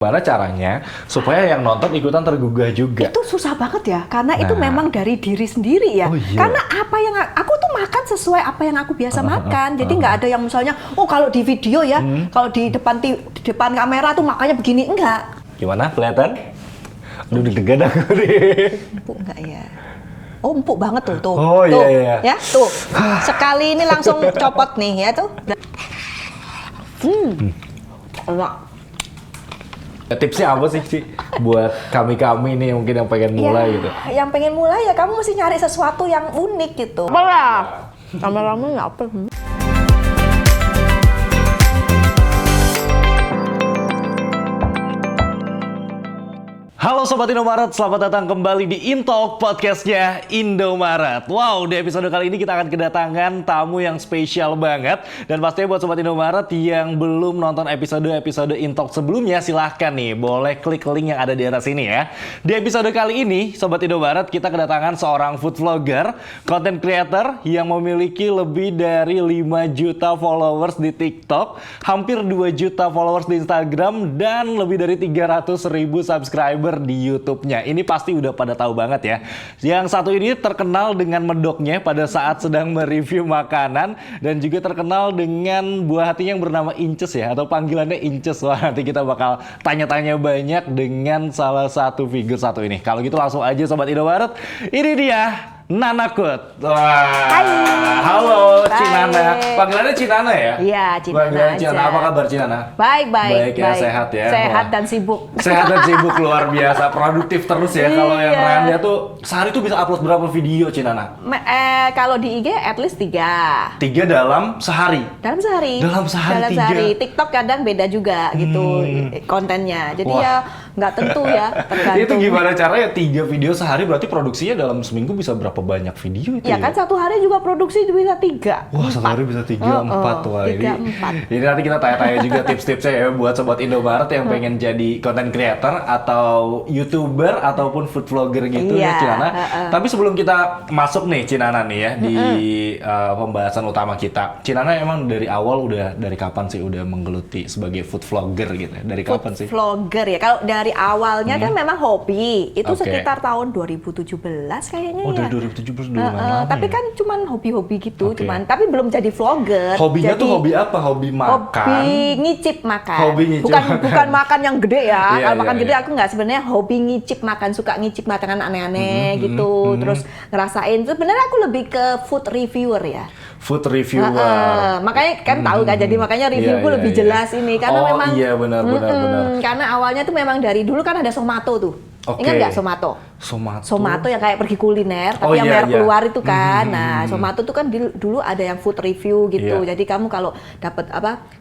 Gimana caranya supaya yang nonton ikutan tergugah juga? Itu susah banget ya, karena itu Nah. memang dari diri sendiri ya. Oh, iya. Karena apa yang aku tuh makan sesuai apa yang aku biasa makan. Jadi nggak ada yang misalnya, oh kalau di video ya, kalau di depan kamera tuh makannya begini, enggak. Gimana? Kelihatan? Aduh, deg-degan aku nih. Empuk enggak ya? Oh empuk banget tuh. Oh, tuh, iya. Ya tuh. Sekali ini langsung copot nih ya tuh. Enak. Tipsnya apa sih buat kami-kami nih mungkin yang pengen mulai gitu? Yang pengen mulai ya kamu mesti nyari sesuatu yang unik gitu. Apa lah? Lama-lama nggak apa. Halo Sobat Indomaret, selamat datang kembali di Intalk podcastnya Indomaret. Wow, di episode kali ini kita akan kedatangan tamu yang spesial banget. Dan pastinya buat Sobat Indomaret yang belum nonton episode Intalk sebelumnya, silahkan nih, boleh klik link yang ada di atas ini ya. Di episode kali ini, Sobat Indomaret, kita kedatangan seorang food vlogger, content creator yang memiliki lebih dari 5 juta followers di TikTok, hampir 2 juta followers di Instagram, dan lebih dari 300 ribu subscriber di YouTube-nya. Ini pasti udah pada tahu banget ya. Yang satu ini terkenal dengan medoknya pada saat sedang mereview makanan dan juga terkenal dengan buah hatinya yang bernama Inces ya, atau panggilannya Inces. Wah, nanti kita bakal tanya-tanya banyak dengan salah satu figur satu ini. Kalau gitu langsung aja Sobat Indomaret. Ini dia Nana Kut. Wah. Hai. Halo Hai. Cinana. Panggilannya Cinana ya? Iya, Cinana Panggilannya aja. Cinana. Apa kabar Cinana? Baik ya, sehat ya. Sehat Wah. dan sibuk. Sehat dan sibuk luar biasa, produktif terus ya. Kalau yang Iya. Randa tuh sehari tuh bisa upload berapa video Cinana? Kalau di IG at least 3. 3 dalam sehari. Dalam sehari. Dalam sehari 3. sehari. TikTok kadang beda juga gitu kontennya. Jadi Wah. ya nggak tentu ya, tergantung. Itu gimana caranya 3 video sehari, berarti produksinya dalam seminggu bisa berapa banyak video itu Ya kan satu hari juga produksi bisa 3. Wah, satu hari bisa 3, 4. Wah, 3, ini 4. Jadi nanti kita tanya-tanya juga tips-tipsnya ya buat Sobat Indomaret yang pengen jadi content creator atau YouTuber ataupun food vlogger gitu ya Iya, Cinana. Tapi sebelum kita masuk nih Cinana nih ya di pembahasan utama kita. Cinana emang dari awal udah dari kapan sih udah menggeluti sebagai food vlogger gitu ya? Dari kapan sih? Vlogger ya. Kalau dari awalnya kan memang hobi. Itu Oke. sekitar tahun 2017 kayaknya Oh, ya. dari 2017 udah lumayan lama Tapi ya? kan cuman hobi-hobi gitu, Oke. tapi belum jadi vlogger. Hobinya Jadi, tuh hobi apa? Hobi makan? Hobi ngicip makan. Hobi ngicip bukan makan. bukan makan yang gede ya. Iya, Kalau makan iya, gede iya. aku nggak, sebenarnya hobi ngicip makan, suka ngicip makanan aneh-aneh gitu. Terus ngerasain. Sebenarnya aku lebih ke food reviewer ya. Food reviewer. Makanya kan tahu kan, jadi makanya reviewku Iya, lebih iya. jelas ini karena Oh, memang iya, benar. karena awalnya tuh memang dari dulu kan ada Somato tuh. Oke. Ingat nggak Somato? Somato yang kayak pergi kuliner, Oh, tapi yang iya, merek iya. keluar itu kan. Nah, Somato tuh kan dulu ada yang food review gitu. Iya. Jadi kamu kalau dapat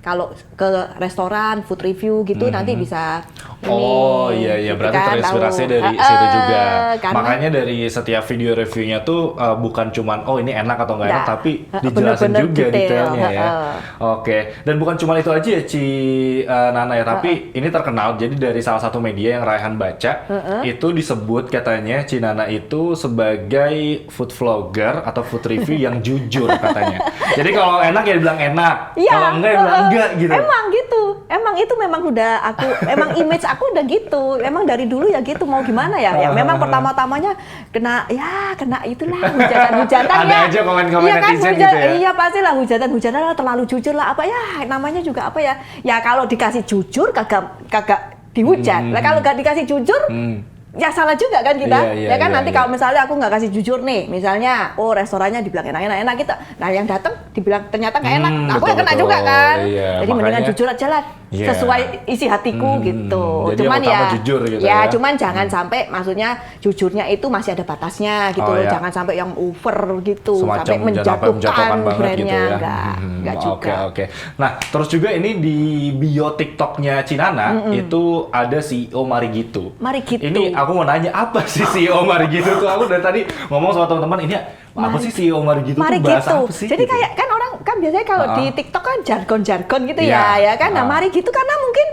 kalau ke restoran food review gitu nanti bisa Oh ini, iya, gitu berarti kan, terinspirasi tahu. dari situ juga. Karena Makanya dari setiap video reviewnya tuh bukan cuman oh ini enak atau nggak enak, Nggak. tapi dijelasin Bener-bener juga detail. detailnya ya. Oke, dan bukan cuma itu aja ya Nana ya, tapi ini terkenal jadi dari salah satu media yang Raihan baca itu disebut katanya Nana itu sebagai food vlogger atau food review yang jujur katanya. Jadi kalau enak ya dibilang enak, Iya, kalau enggak ya bilang enggak gitu. Emang gitu. Emang itu memang udah emang image aku udah gitu. Emang dari dulu ya gitu, mau gimana ya? Ya memang pertama-tamanya kena itulah hujatan-hujatan Ada ya. aja komen-komen Iya kan, netizen gitu ya. Iya pastilah hujatan-hujatan lah, terlalu jujur lah apa ya, namanya juga apa ya? Ya kalau dikasih jujur kagak dihujat. Lah kalau gak dikasih jujur ya salah juga kan kita. Iya, Ya kan iya, nanti iya. kalau misalnya aku nggak kasih jujur nih, misalnya restorannya dibilang enak kita, nah yang datang dibilang ternyata nggak enak, nah, aku yang kena betul, juga kan. iya. Jadi mendingan Makanya- jujur aja lah, Iya. sesuai isi hatiku gitu. Jadi Cuman yang utama ya, jujur gitu ya. cuman jangan sampai, maksudnya jujurnya itu masih ada batasnya gitu Oh, loh, iya. jangan sampai yang over gitu, Semacam sampai menjatuhkan menjatuhkan banget gitu brandnya, ya. nggak juga. Oke. Nah, terus juga ini di bio TikToknya Cinana itu ada CEO Marigitu. Marigitu. Ini aku mau nanya apa sih CEO Marigitu tuh? Aku dari tadi ngomong sama teman-teman ini apa sih CEO Marigitu tuh Mari bahasa gitu. apa sih? Jadi gitu? kayak kan orang kan biasanya kalau di TikTok kan jargon-jargon gitu Iya. ya kan. Nah, mari gitu karena mungkin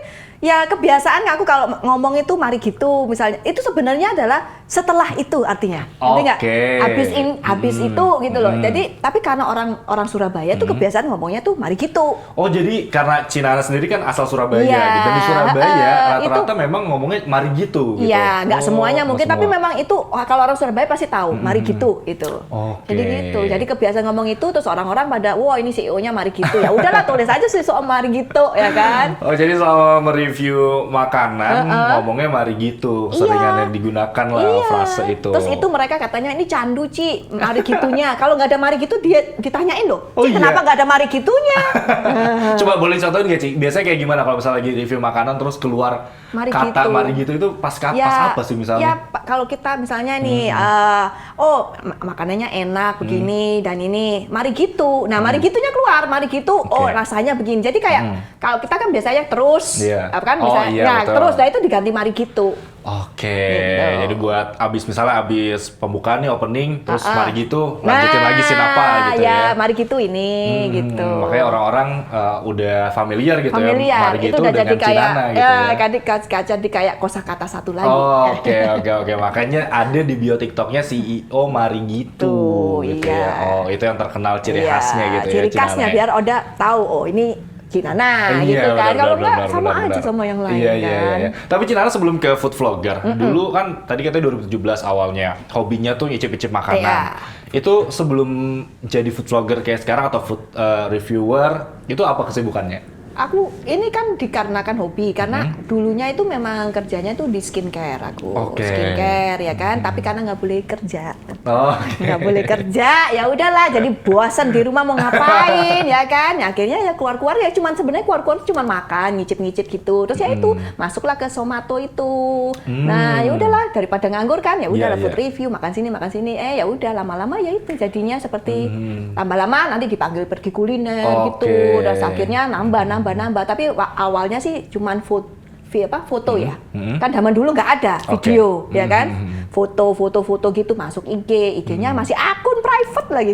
Ya kebiasaan aku kalau ngomong itu mari gitu misalnya. Itu sebenarnya adalah setelah itu artinya. Ngerti nggak? Habis itu gitu loh. Jadi tapi karena orang Surabaya tuh kebiasaan ngomongnya tuh mari gitu. Oh, jadi karena Cinara sendiri kan asal Surabaya Iya, gitu. Di Surabaya rata-rata itu, memang ngomongnya mari gitu. Iya, nggak semuanya mungkin, semua. tapi memang itu kalau orang Surabaya pasti tahu mari gitu itu. Oke. Jadi gitu. Jadi kebiasaan ngomong itu terus orang-orang pada wah ini CEO-nya mari gitu. Ya udahlah tulis aja sih soal mari gitu ya kan. Oh, jadi selama mereview makanan ngomongnya mari gitu. Seringan yang digunakan lah frase itu. Terus itu mereka katanya ini candu Ci, mari gitunya. Kalau nggak ada mari gitu dia ditanyain loh. Oh, Ci, iya? kenapa nggak ada mari gitunya? Coba boleh contohin nggak, Ci? Biasanya kayak gimana kalau misalnya lagi review makanan terus keluar Mari kata gitu. mari gitu itu pas apa sih misalnya? Ya, kalau kita misalnya nih, makanannya enak begini dan ini, mari gitu. Nah, mari gitunya keluar, mari gitu. Oh, rasanya begini. Jadi kayak kalau kita kan biasanya terus, kan misalnya, betul. terus, nah itu diganti mari gitu. Oke, Gitu. jadi buat misalnya abis pembukaan nih opening, terus mari gitu, lanjutin lagi scene apa gitu ya. Mari gitu ini, gitu. Makanya orang-orang udah familiar gitu ya, mari itu gitu udah dengan jadi kayak, Cinana gitu ya. jadi kayak kosakata satu lagi. Oh, oke. Makanya ada di bio TikToknya CEO mari gitu, gitu iya. ya. Oh, itu yang terkenal ciri khasnya gitu ciri ya. khasnya Cinana ya. biar Oda tahu, oh ini Cinana gitu kan. Kalau enggak sama aja sama yang lain kan. Iya. Tapi Cinana sebelum ke food vlogger, dulu kan tadi katanya 2017 awalnya hobinya tuh icip-icip makanan. Iya. Itu sebelum jadi food vlogger kayak sekarang atau food reviewer, itu apa kesibukannya? Aku ini kan dikarenakan hobi karena dulunya itu memang kerjanya tuh di skincare aku. Oke. Skincare ya kan, tapi karena nggak boleh kerja. Oh, Nggak boleh kerja, ya udahlah jadi bosan di rumah mau ngapain ya kan. Ya, akhirnya ya keluar-keluar ya sebenarnya keluar-keluar cuma makan, nyicip-nyicip gitu. Terus ya itu masuklah ke Somato itu. Nah, ya udahlah daripada nganggur kan, ya udahlah food review, makan sini. Ya udah lama-lama ya itu jadinya seperti tambah lama nanti dipanggil pergi kuliner gitu. Dan akhirnya nambah. Tapi awalnya sih cuman foto ya. Kan zaman dulu nggak ada video, ya kan? Foto gitu masuk IG-nya masih akun private lagi.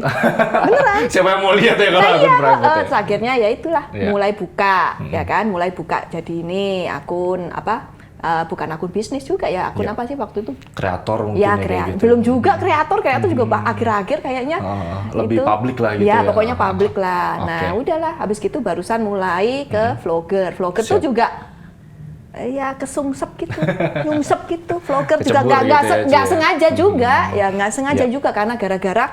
Beneran. Siapa yang mau lihat ya kalau akun private ya? Terus akhirnya ya itulah mulai buka, ya kan? Mulai buka jadi ini akun bukan akun bisnis juga ya, akun apa sih waktu itu? Kreator mungkin ya kayak gitu. Belum juga kreator juga akhir-akhir kayaknya. Lebih itu, publik lah gitu ya. ya. Pokoknya publik lah. Nah, udahlah habis gitu barusan mulai ke vlogger. Vlogger tuh juga ya kesungsep gitu, nyungsep gitu. Vlogger juga nggak sengaja juga, nggak sengaja juga karena gara-gara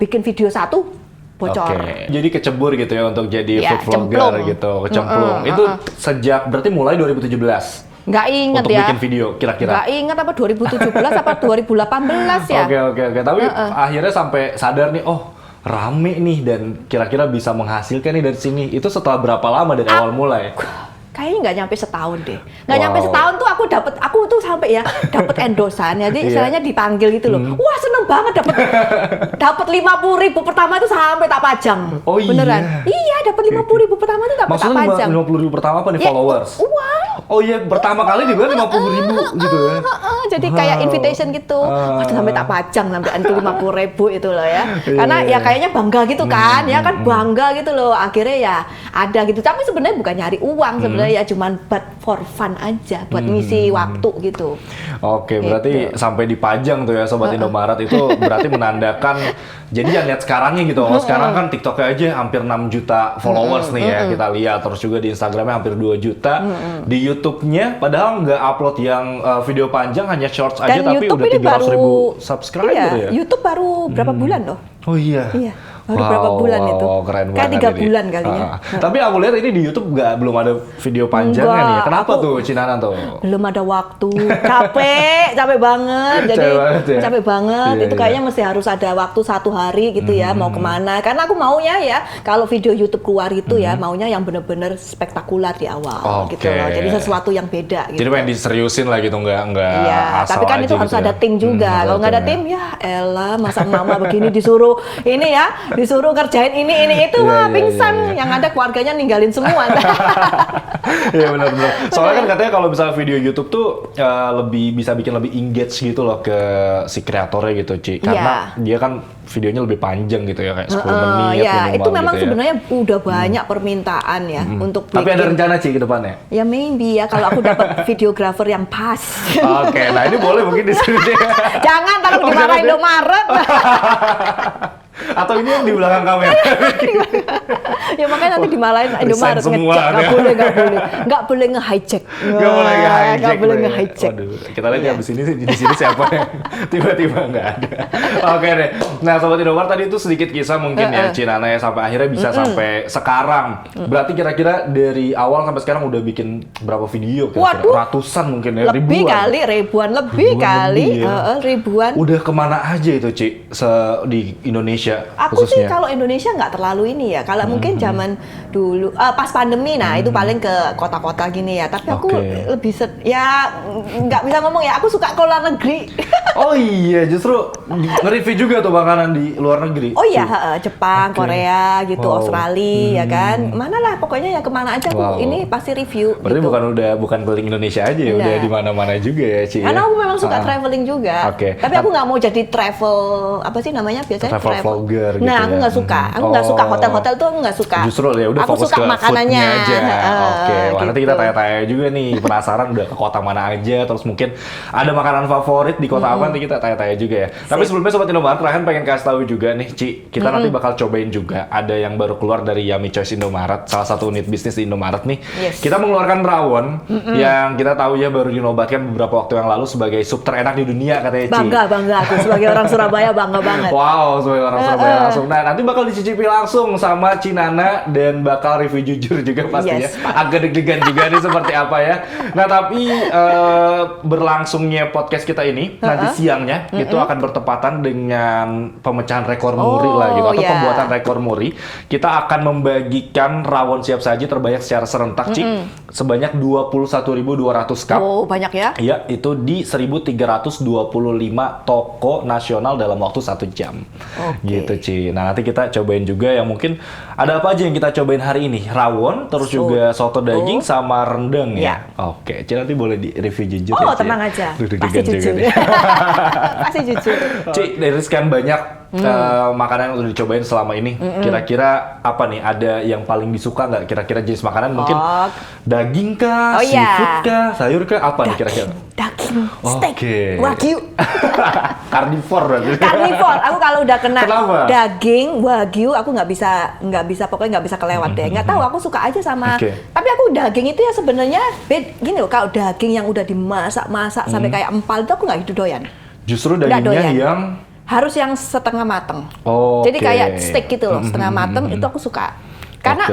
bikin video satu bocor. Jadi kecebur gitu ya untuk jadi food vlogger cemplung. gitu, kecemplung. Itu sejak berarti mulai 2017. Nggak inget untuk ya. bikin video kira-kira. Nggak inget apa 2017 apa 2018 ya. Oke. Tapi akhirnya sampai sadar nih, oh rame nih dan kira-kira bisa menghasilkan nih dari sini. Itu setelah berapa lama dari awal mulai? Kayaknya nggak nyampe setahun deh. Nggak nyampe setahun tuh aku tuh sampai ya dapat endosan. Jadi istilahnya dipanggil gitu loh. Wah seneng banget dapat 50.000 pertama itu sampai tak pajang. Oh beneran. Iya dapat 50.000 pertama itu sampai tak pajang. Maksudnya 50.000 pertama apa nih followers? Uang. Oh iya pertama kali juga 50.000 gitu ya. Jadi kayak invitation gitu. Waduh sampai tak pajang sampai 50.000 itu loh ya. Karena ya kayaknya bangga gitu kan. Ya kan bangga gitu loh. Akhirnya ya ada gitu. Tapi sebenarnya bukan nyari uang sebenarnya. Ya cuman buat for fun aja, buat ngisi waktu gitu. Oke, berarti sampai dipajang tuh ya Sobat Indomaret itu berarti menandakan, jadi jangan lihat sekarangnya gitu. Kalau sekarang kan TikToknya aja hampir 6 juta followers nih ya kita lihat. Terus juga di Instagramnya hampir 2 juta. Di YouTube-nya padahal nggak upload yang video panjang, hanya shorts aja. Tapi YouTube udah 300.000 subscriber ya. YouTube baru berapa bulan loh? Oh iya. Baru berapa bulan itu? Keren kayak 3 bulan kalinya. Tapi aku lihat ini di YouTube belum ada video panjangnya nih. Kenapa tuh Cinana tuh? Belum ada waktu. Capek banget. Jadi capek banget. Itu kayaknya mesti harus ada waktu 1 hari gitu ya. Mau kemana? Karena aku maunya ya kalau video YouTube keluar itu ya maunya yang bener-bener spektakular di awal gitu loh. Jadi sesuatu yang beda. Gitu. Jadi pengen diseriusin lah gitu, nggak iya, asal tapi kan aja itu harus gitu ada tim juga. Kalau nggak ada tim ya elah masa mama begini disuruh ini ya Disuruh kerjain ini itu, wah pingsan. Yang ada keluarganya ninggalin semua. Iya benar-benar. Soalnya kan katanya kalau misalnya video YouTube tuh lebih bisa bikin lebih engage gitu loh ke si kreatornya gitu, Ci. Karena dia kan videonya lebih panjang gitu ya, kayak 10 menit ya, minimal itu memang gitu ya. sebenarnya udah banyak permintaan ya untuk bikin. Tapi ada rencana, Ci, ke depannya? Ya maybe ya, kalau aku dapat videographer yang pas. Oke, nah ini boleh mungkin di sini. Jangan taruh di mana Indomaret. Atau ini yang di belakang kamera? Ya makanya nanti dimarahin Indomaret semua, ngecek. Nggak boleh nge-hijack. Nggak boleh nge-hijack. Waduh, kita lihat ya di sini siapa yang tiba-tiba nggak ada. Oke deh. Nah, Sobat Indomaret tadi itu sedikit kisah mungkin ya Cinana ya sampai akhirnya bisa sampai sekarang. Berarti kira-kira dari awal sampai sekarang udah bikin berapa video kira-kira? Waduh. Ratusan mungkin ya, Lebih ribuan. kali, ribuan kali. Ya. Ribuan. Udah kemana aja itu, Ci, di Indonesia Aku sih khususnya? kalau Indonesia nggak terlalu ini ya. Kalau mungkin zaman dulu pas pandemi, nah itu paling ke kota-kota gini ya. Tapi aku lebih ya nggak bisa ngomong ya. Aku suka ke luar negeri. Oh iya, justru nge-review juga tuh makanan di luar negeri. Oh iya, Jepang, Korea gitu, Australia ya kan. Mana lah pokoknya yang kemana aja aku ini pasti review. Berarti gitu. bukan keliling Indonesia aja ya, udah di mana-mana juga ya, Ci. Karena aku memang suka traveling juga. Tapi aku nggak mau jadi travel apa sih namanya biasanya travel vlogger gitu. Nah, aku nggak suka. Aku nggak suka hotel-hotel tuh, aku nggak suka. Justru ya udah aku fokus suka ke makanannya aja. Oke, wah gitu. nanti kita tanya-tanya juga nih, penasaran udah ke kota mana aja, terus mungkin ada makanan favorit di kota apa, nanti kita tanya-tanya juga ya. Tapi sebelumnya Sobat Indomaret, terakhir pengen kasih tahu juga nih, Ci, kita nanti bakal cobain juga ada yang baru keluar dari Yummy Choice Indomaret, salah satu unit bisnis di Indomaret nih. Kita mengeluarkan rawon yang kita tahu ya baru dinobatkan beberapa waktu yang lalu sebagai sup terenak di dunia katanya, Ci. Bangga aku sebagai orang Surabaya, bangga banget. Wow, sebagai orang Surabaya langsung. Nah, nanti bakal dicicipi langsung sama Cinana dan bakal review jujur juga pastinya. Agak deg-degan juga nih seperti apa ya. Nah, tapi berlangsungnya podcast kita ini nanti siangnya itu akan bertepatan dengan pemecahan rekor muri lah gitu, atau pembuatan rekor muri. Kita akan membagikan rawon siap saji terbanyak secara serentak, Ci, sebanyak 21.200 cup. Oh, banyak ya? Iya, itu di 1.325 toko nasional dalam waktu 1 jam. Gitu, Ci. Nah, nanti kita cobain juga yang mungkin ada apa aja yang kita cobain hari ini. Rawon, terus juga soto daging sama rendang ya. Oke, Ci, nanti boleh di-review jujur ya, Ci. Tenang aja. Pasti jujur. Pasti jujur. Ci, dari sekian banyak makanan yang udah dicobain selama ini, kira-kira apa nih? Ada yang paling disuka nggak? Kira-kira jenis makanan mungkin daging kah, seafood kah, sayur kah, apa nih kira-kira? Daging, steak, wagyu. Karnivor berarti. Karnivor. Aku kalau udah kena Kenapa? daging, wagyu, aku nggak bisa pokoknya nggak bisa kelewat deh. Nggak tahu, aku suka aja sama. Tapi aku daging itu ya sebenarnya gini loh, kalau daging yang udah dimasak-masak sampai kayak empal itu aku nggak gitu doyan. Justru dagingnya yang harus yang setengah mateng. Jadi kayak steak gitu loh, setengah mateng itu aku suka. Karena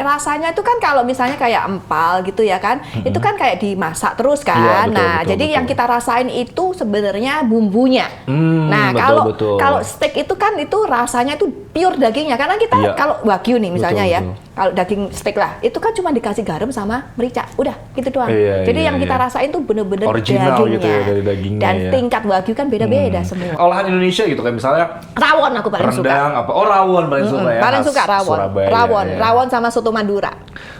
rasanya itu kan kalau misalnya kayak empal gitu ya kan, itu kan kayak dimasak terus kan. Jadi yang kita rasain itu sebenarnya bumbunya. Nah, kalau steak itu kan itu rasanya itu pure dagingnya. Karena kita kalau wagyu nih misalnya kalau daging steak lah, itu kan cuma dikasih garam sama merica. Udah, gitu doang. Jadi yang kita rasain tuh bener-bener original dagingnya. gitu ya, dari dagingnya. Dan tingkat wagyu kan beda-beda semua. Olahan Indonesia gitu kan, misalnya rawon aku paling suka. Rendang apa? Oh, rawon paling suka ya. Paling suka rawon. Surabaya, Rawon sama soto Madura.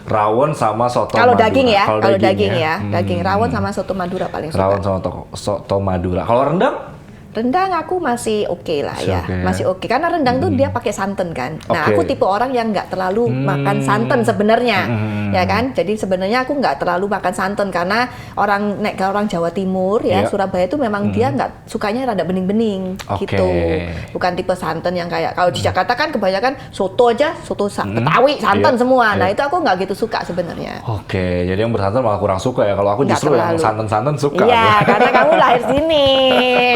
Rawon sama soto Kalau Madura. daging ya, kalau daging ya. Daging rawon sama soto Madura paling suka. Rawon sama soto Madura. Kalau rendang? Rendang aku masih oke lah ya, masih oke. Karena rendang tuh dia pakai santan kan. Nah, aku tipe orang yang nggak terlalu makan santan sebenarnya, ya kan. Jadi sebenarnya aku nggak terlalu makan santan karena orang Jawa Timur ya, Surabaya itu memang dia nggak sukanya rada bening-bening gitu. Bukan tipe santan yang kayak kalau di Jakarta kan kebanyakan soto aja, soto Betawi santan semua. Nah, itu aku nggak gitu suka sebenarnya. Oke, jadi yang bersantan malah kurang suka ya. Kalau aku justru yang santan-santan suka. Iya, karena kamu lahir sini,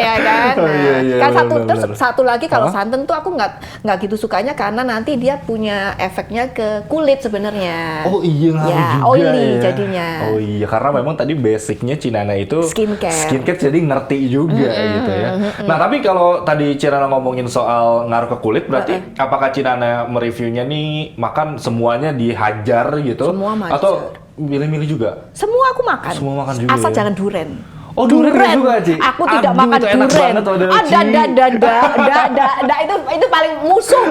ya kan. Nah, satu lagi kalau santan tuh aku nggak gitu sukanya karena nanti dia punya efeknya ke kulit sebenarnya. Oh iya, ngaruh juga oily ya. jadinya. Oh iya, karena memang tadi basicnya Cinana itu skincare jadi ngerti juga gitu ya. Nah, tapi kalau tadi Cinana ngomongin soal ngaruh ke kulit, berarti apakah Cinana mereviewnya nih makan semuanya dihajar gitu? Semua atau milih-milih juga? Semua aku makan. Semua makan juga. Asal ya? jangan duren. Oh, durian nggak suka, Ci? Aku tidak Aduh, makan itu enak durian. banget waduh, Ci. Ada itu paling musuh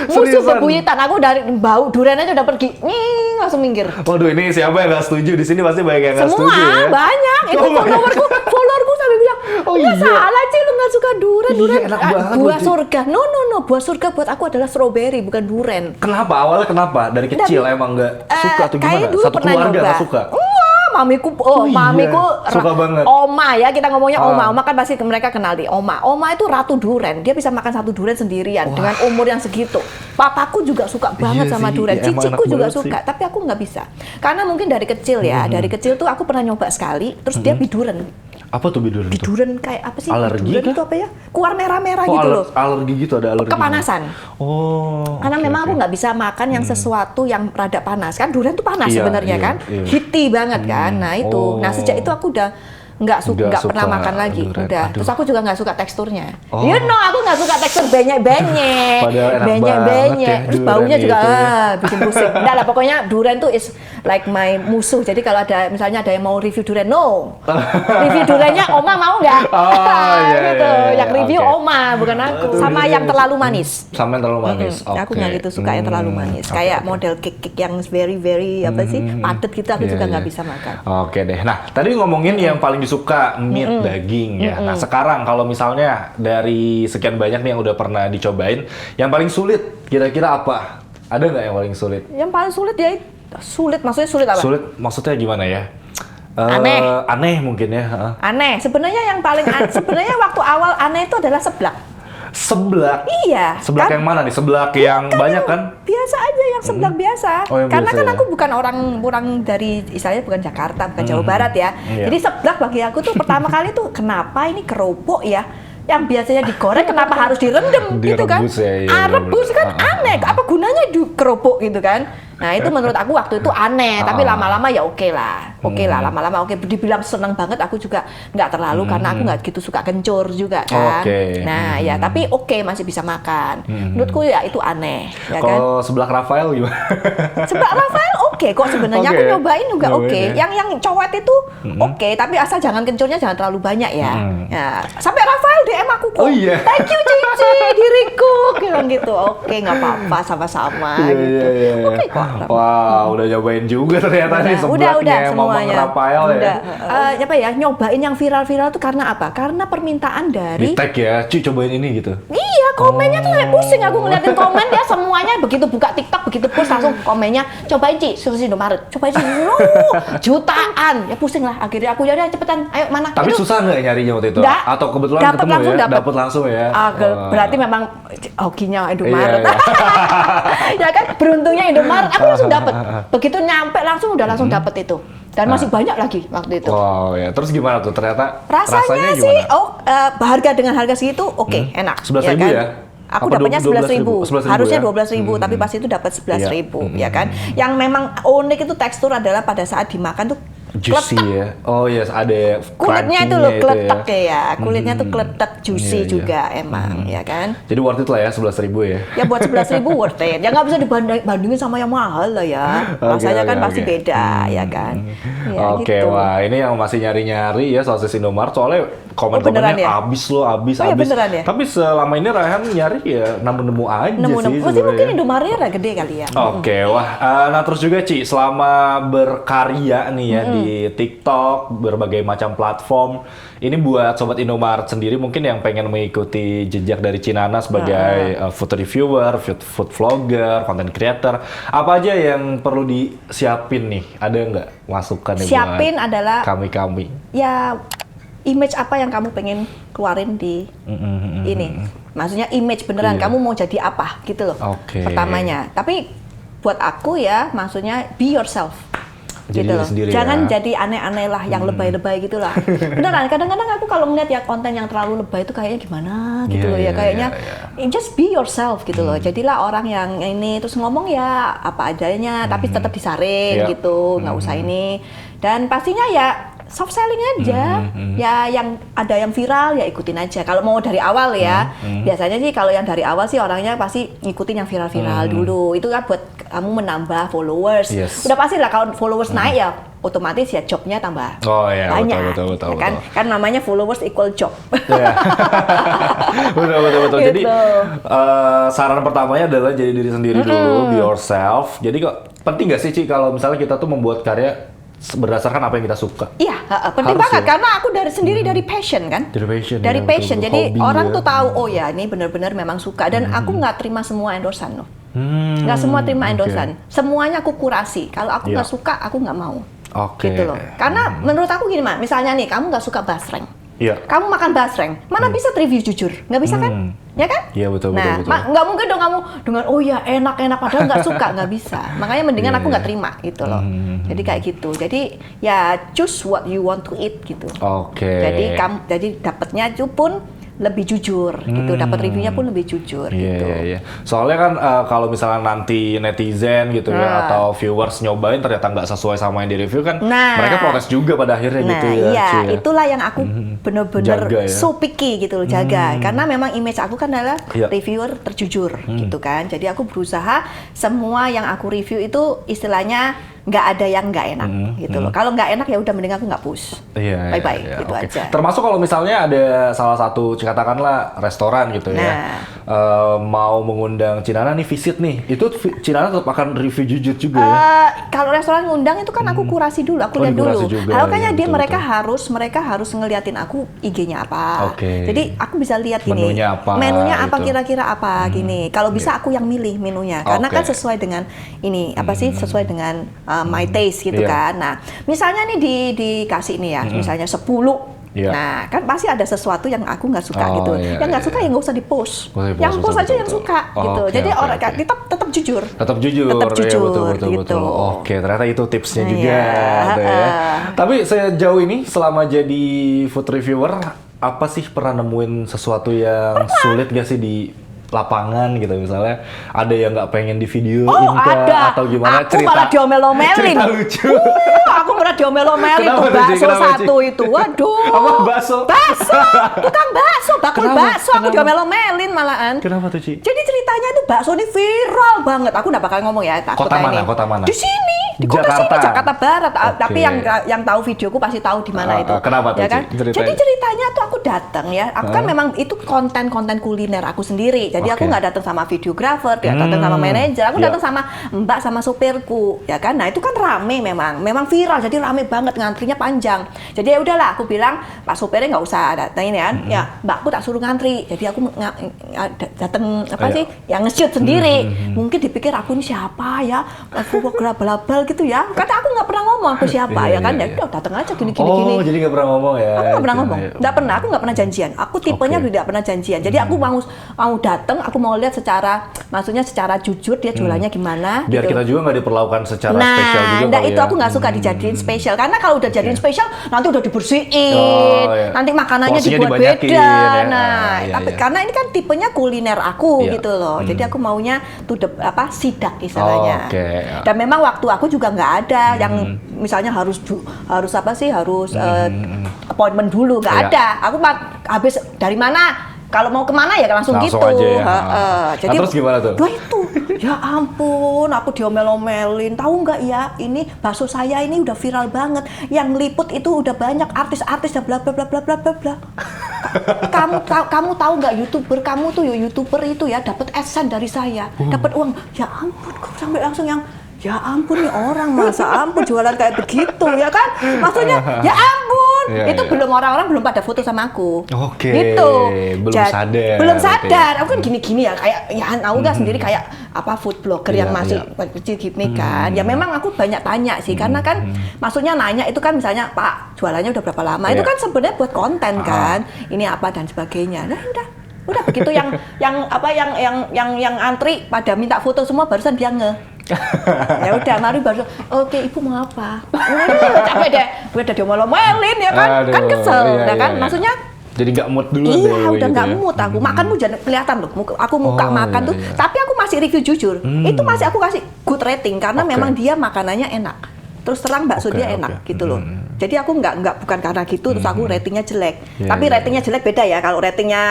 Seriusan? bebuyutan. Aku dari bau durian aja udah pergi, langsung minggir. Waduh, ini siapa yang nggak setuju? Di sini pasti banyak yang nggak setuju ya. Semua banyak. Itu followerku sampai bilang, Oh, nggak iya. salah Ci, lu nggak suka durian. Iya, enak banget Buah loh, Ci. surga. No, buah surga buat aku adalah strawberry bukan durian. Kenapa? Awalnya kenapa? Dari kecil emang nggak suka tuh Kayaknya gimana? dulu Satu pernah keluarga nyoba. nggak suka? Wah, mamiku, iya, mamiku suka banget. Oma ya, kita ngomongnya Oma. Ah. Oma kan pasti mereka kenal di Oma. Oma itu ratu durian. Dia bisa makan satu durian sendirian dengan umur yang segitu. Papaku juga suka banget Iya sama sih, durian. iya, emang Ciciku enak juga banget suka, sih. tapi aku nggak bisa. Karena mungkin dari kecil ya, dari kecil tuh aku pernah nyoba sekali, terus dia biduren. Apa tuh biduran itu? Biduren kayak apa sih? Alergi Biduren kah? itu apa ya? Keluar merah-merah Oh, gitu loh. alergi gitu, ada alergi. Kepanasan. Oh. Karena oke, memang oke. aku nggak bisa makan yang sesuatu yang rada panas kan, durian tuh panas Iya, sebenarnya iya, kan, iya. heaty banget kan. Nah itu, Oh. nah sejak itu aku udah nggak Nggak pernah suka makan lagi, durian. udah. Aduh. Terus aku juga nggak suka teksturnya. Oh. You know, aku nggak suka tekstur benyek-benyek, Padahal enak banget ya, Terus durian baunya juga itu ya. bikin pusing. Nggak lah, pokoknya durian tuh is like my musuh. Jadi kalau ada misalnya ada yang mau review durian, no, review duriannya Oma mau nggak? Oh, iya, gitu. iya, iya. Yang review Oke. Oma bukan aku. Aduh, Sama iya, yang iya. terlalu manis. Sama yang terlalu manis. Aku nggak gitu suka yang terlalu manis. Oke, Kayak oke. model cake yang very apa sih padat gitu aku Iya, juga nggak iya. bisa makan. Oke deh. Nah, tadi ngomongin yang paling disuka meat daging ya. Nah, sekarang kalau misalnya dari sekian banyak nih yang udah pernah dicobain, yang paling sulit kira-kira apa? Ada nggak yang paling sulit? Yang paling sulit ya sulit, maksudnya sulit apa? Sulit maksudnya gimana ya? Aneh. Aneh mungkin ya. Heeh. Aneh. Sebenarnya yang paling sebenarnya waktu awal aneh itu adalah seblak. Seblak. Iya. Seblak kan? yang mana nih? Seblak yang banyak kan? Biasa aja yang seblak biasa. Oh, yang Karena biasa kan ya? aku bukan orang dari istilahnya bukan Jakarta, bukan Jawa Barat ya. Iya. Jadi seblak bagi aku tuh pertama kali tuh kenapa ini kerupuk ya? Yang biasanya digoreng kenapa harus direndam gitu kan? Direbus ya, iya, Rebus kan bener-bener. aneh. Apa gunanya di kerupuk gitu kan? Nah itu menurut aku waktu itu aneh, tapi lama-lama ya oke lah, lama-lama oke. Dibilang seneng banget aku juga nggak terlalu karena aku nggak gitu suka kencur juga kan. Oke. Nah ya tapi oke masih bisa makan. Menurutku ya itu aneh, ya kan? Kalau seblak Rafael gimana? Seblak Rafael oke kok sebenarnya Oke. aku nyobain juga Nyobain oke. ya. Yang cowet itu oke, tapi asal jangan kencurnya jangan terlalu banyak ya. Ya, sampai Rafael DM aku kok. Oh, iya. Thank you Cici diriku bilang gitu. Oke nggak apa-apa sama-sama Iya, gitu. iya, iya. Oke kok. Wow, udah nyobain juga ternyata nih Udah seblaknya Mamang semuanya. Rafael ya. Udah. Apa ya nyobain yang viral-viral itu karena apa? Karena permintaan Di dari tag ya, cuy cobain ini gitu. iya, komennya tuh kayak pusing aku ngeliatin komen dia semuanya begitu buka TikTok begitu post langsung komennya cobain Ci, susu Indomaret, cobain Ci, no, jutaan, ya pusing lah akhirnya aku jadi cepetan, ayo mana? Tapi Itu. susah nggak nyarinya waktu itu? Nggak. Atau kebetulan Dapet ketemu langsung, ya? dapet. Dapet langsung ya? Berarti memang hokinya Indomaret. Iya, Ya kan beruntungnya Indomaret, aku langsung dapet. Begitu nyampe langsung udah langsung dapet itu. Dan masih banyak lagi waktu itu. Wow ya, terus gimana tuh ternyata Rasanya sih, harga dengan harga segitu oke, enak. 11.000 kan? ya? Aku Apa dapatnya 12.000? 11.000, harusnya ya? 12.000, tapi pas itu dapat 11.000, Iya. ya kan? Yang memang unik itu tekstur adalah pada saat dimakan tuh Juicy kletek. ya? Oh iya, ada Kulitnya itu crunchy-nya loh itu kletek ya, kulitnya tuh kletek, Iya, juicy iya. juga emang, ya kan? Jadi worth it lah ya, 11.000 ya? Ya buat 11.000 worth it. Ya nggak bisa dibandingin sama yang mahal lah ya. Rasanya kan pasti beda, ya kan? Ya, Oke, gitu. wah ini yang masih nyari-nyari ya sosis Indomaret soalnya beneran komen-komennya ya? abis loh, abis. Oh, ya, beneran ya? Tapi selama ini Rayhan nyari ya nemu-nemu aja sih Mesti sebenarnya. mungkin Indomaret ya gede kali ya. Oke, wah. Nah terus juga Ci, selama berkarya nih ya di TikTok, berbagai macam platform, ini buat Sobat Indomaret sendiri mungkin yang pengen mengikuti jejak dari Cinana sebagai food reviewer, food vlogger, content creator, apa aja yang perlu disiapin nih? Ada nggak masukan nih Siapin buat adalah kami-kami? ya image apa yang kamu pengen keluarin di ini. Maksudnya image beneran Iya. kamu mau jadi apa gitu loh. Oke. Pertamanya. Tapi buat aku ya maksudnya be yourself. Jadi gitu diri loh. sendiri Jangan ya. jadi aneh-aneh lah, yang lebay-lebay gitu lah. Beneran, kadang-kadang aku kalau ngeliat ya konten yang terlalu lebay itu kayaknya gimana gitu Iya, loh ya. iya, Kayaknya iya, just be yourself gitu loh. Jadilah orang yang ini, terus ngomong ya apa adanya, tapi tetap disaring Iya. gitu, nggak usah ini. Dan pastinya ya soft selling aja. Ya yang ada yang viral ya ikutin aja. Kalau mau dari awal ya, biasanya sih kalau yang dari awal sih orangnya pasti ngikutin yang viral-viral dulu. Itu kan buat kamu menambah followers. Yes. Udah pasti lah kalau followers naik ya otomatis ya jobnya tambah Oh iya, banyak, betul, ya kan? Kan namanya followers equal job. Iya. betul. Gitu. Jadi saran pertamanya adalah jadi diri sendiri dulu, be yourself. Jadi kok penting nggak sih Ci kalau misalnya kita tuh membuat karya berdasarkan apa yang kita suka? Iya, penting Harus banget ya? karena aku dari sendiri dari passion kan. Dari passion, Dari ya, passion. betul, Jadi hobi orang ya. tuh tahu oh ya ini benar-benar memang suka dan aku nggak terima semua endorsan loh. Nggak semua terima oke. endorsan. Semuanya aku kurasi. Kalau aku Iya. nggak suka, aku nggak mau. Oke. Gitu loh. Karena menurut aku gini, Mak. Misalnya nih, kamu nggak suka basreng. Iya. Kamu makan basreng, mana bisa review jujur? Nggak bisa kan? Ya kan? Iya, betul. Nah, nggak mungkin dong kamu dengan oh ya enak padahal nggak suka, nggak bisa. Makanya mendingan Iya, aku nggak iya. terima gitu loh. Jadi kayak gitu. Jadi ya choose what you want to eat gitu. Oke. Jadi dapatnya itu pun lebih jujur gitu, dapat reviewnya pun lebih jujur gitu. Iya. Soalnya kan kalau misalnya nanti netizen gitu ya atau viewers nyobain ternyata nggak sesuai sama yang di review kan, mereka protes juga pada akhirnya gitu ya. Iya, Ci, ya. itulah yang aku bener-bener Jaga ya. so picky gitu loh, jaga. Karena memang image aku kan adalah Iya. reviewer terjujur gitu kan. Jadi aku berusaha semua yang aku review itu istilahnya nggak ada yang nggak enak gitu loh. Kalau nggak enak ya udah mending aku nggak push. Iya, Bye-bye iya, gitu oke. aja. Termasuk kalau misalnya ada salah satu katakanlah restoran gitu ya, mau mengundang Cinana nih visit nih, itu Cinana tetap akan review jujur juga ya? Kalau restoran ngundang itu kan aku kurasi dulu, aku lihat dikurasi dulu. juga, Makanya iya, dia betul. mereka harus ngeliatin aku IG-nya apa. Oke. Jadi aku bisa lihat gini. Menunya apa, Menunya apa gitu. kira-kira apa gini. Kalau bisa aku yang milih menunya karena Oke. kan sesuai dengan ini apa sih sesuai dengan my taste gitu Iya. kan. Nah, misalnya nih dikasih nih ya, misalnya 10. Iya. Nah, kan pasti ada sesuatu yang aku nggak suka Oh, gitu. iya, Yang nggak iya. suka ya nggak usah di-post. Nggak usah di-post, Yang post aja betul, yang betul. suka gitu. Oke, Jadi oke, orang oke. tetap jujur. Tetap jujur, Tetap ya, jujur, betul. gitu. Oke, ternyata itu tipsnya Iya, juga. Tuh ya. Tapi sejauh ini selama jadi food reviewer, apa sih pernah nemuin sesuatu yang sulit gak sih di lapangan gitu misalnya ada yang nggak pengen di videoin ada. atau gimana Aku malah diomel-omelin. cerita lucu. Aku pernah diomelin Kenapa tuh tuh, Ci? bakso Kenapa, Ci? satu itu. Waduh. Apa bakso? Bakso, tukang bakso, bakul Kenapa? bakso aku Kenapa? diomelin malahan. Kenapa tuh Ci? Jadi ceritanya itu bakso ini viral banget. Aku nggak bakal ngomong ya, takut Kota ini. mana? Kota mana? Di sini, di kota Jakarta. sini Jakarta Barat. Oke. Tapi yang tahu videoku pasti tahu di mana itu. Kenapa tuh, Ya kan? Ci? Ceritain. Jadi ceritanya tuh aku datang ya. Aku kan memang itu konten kuliner aku sendiri. Jadi aku Oke. nggak datang sama videographer, dia datang sama manajer. Aku Iya. datang sama mbak sama sopirku, ya kan? Nah itu kan rame memang viral. Jadi rame banget, ngantrinya panjang. Jadi ya udahlah, aku bilang Pak sopirnya nggak usah datangin ya. Ya mbakku tak suruh ngantri. Jadi aku datang apa Iya. sih? Yang nge-shoot sendiri. Mungkin dipikir aku ini siapa ya? Aku gelabal-gelabal gitu ya. Karena aku nggak pernah ngomong aku siapa Iya, ya kan? iya, Ya iya. udah datang aja gini. Oh, jadi nggak pernah ngomong ya? Aku nggak pernah Gitu, ngomong, ya. nggak pernah. Aku nggak pernah janjian. Aku tipenya Oke. tidak pernah janjian. Jadi aku mau datang, aku mau lihat maksudnya secara jujur dia jualannya gimana. Biar gitu. kita juga nggak diperlakukan secara spesial juga Nah, kali itu ya. aku nggak suka dijadiin spesial karena kalau udah jadiin spesial nanti udah dibersihin, Oh, iya. nanti makanannya Porsinya dibuat dibanyakin, beda. ya. Nah, Iya, tapi iya. karena ini kan tipenya kuliner aku Iya. gitu loh. Jadi aku maunya sidak istilahnya. Oke. Dan memang waktu aku juga nggak ada yang misalnya harus appointment dulu nggak Iya. ada. Aku habis dari mana? Kalau mau kemana ya langsung gitu. aja ya. Jadi Nah, terus gimana tuh? Wah itu, ya ampun, aku diomel-omelin. Tahu nggak ya, ini bakso saya ini udah viral banget. Yang liput itu udah banyak artis-artis dan bla bla bla bla bla bla bla. Kamu tahu nggak youtuber itu ya dapat adsense dari saya, dapat uang. Ya ampun, kok sampai langsung yang ya ampun nih orang masa ampun jualan kayak begitu ya kan? Maksudnya ya ampun. Iya, Itu iya. orang belum pada foto sama aku. Oke, Gitu. belum sadar. Belum berarti. sadar. Aku kan gini-gini ya kayak ya aku kan sendiri kayak apa food blogger yang Iya, masih iya. kecil gini kan. Ya memang aku banyak tanya sih karena kan maksudnya nanya itu kan misalnya Pak jualannya udah berapa lama? Itu Iya. kan sebenarnya buat konten kan. Ini apa dan sebagainya. Nah, udah begitu yang antri pada minta foto semua barusan dia ya udah mari baru oke ibu mau apa capek deh udah diomel-omelin ya kan. Aduh, Kan kesel iya, ya kan iya. maksudnya Jadi nggak mood dulu iya, deh, udah gitu nggak ya. mood aku. Makanmu jangan kelihatan loh. Aku muka Oh, makan iya, tuh, iya. tapi aku masih review jujur. Itu masih aku kasih good rating karena Oke. memang dia makanannya enak. Terus terang bakso Oke, dia oke. enak gitu loh. Jadi aku bukan karena gitu terus aku ratingnya jelek. Iya, Tapi iya, ratingnya jelek beda ya. Kalau ratingnya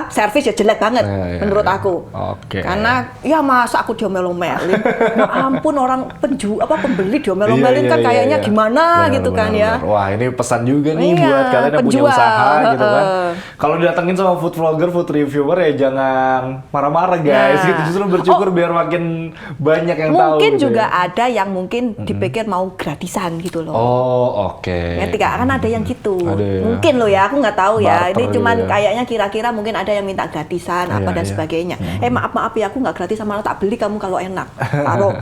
servis ya jelek banget Iya, iya, menurut iya. aku. Oke. Karena ya masa aku diomel-omelin. Ya ampun orang pembeli diomelin kan Iya, kayaknya iya. gimana Benar, gitu benar, kan ya. benar. Wah, ini pesan juga nih Iya, buat kalian yang punya penjual. usaha gitu kan. Heeh. Kalau didatengin sama food vlogger, food reviewer ya jangan marah-marah guys. Nah. Gitu justru bersyukur biar makin banyak yang tahu. Mungkin gitu juga ya. ada yang mungkin dipikir mau gratisan gitu loh. Oh, oke. Ngerti gak? Kan ada yang gitu. Ada ya. Mungkin loh ya, aku nggak tahu ya. Barter Ini cuman gitu ya. kayaknya kira-kira mungkin ada yang minta gratisan apa Iya, dan iya. sebagainya. Maaf ya, aku nggak gratis malah tak beli kamu kalau enak. Taruh,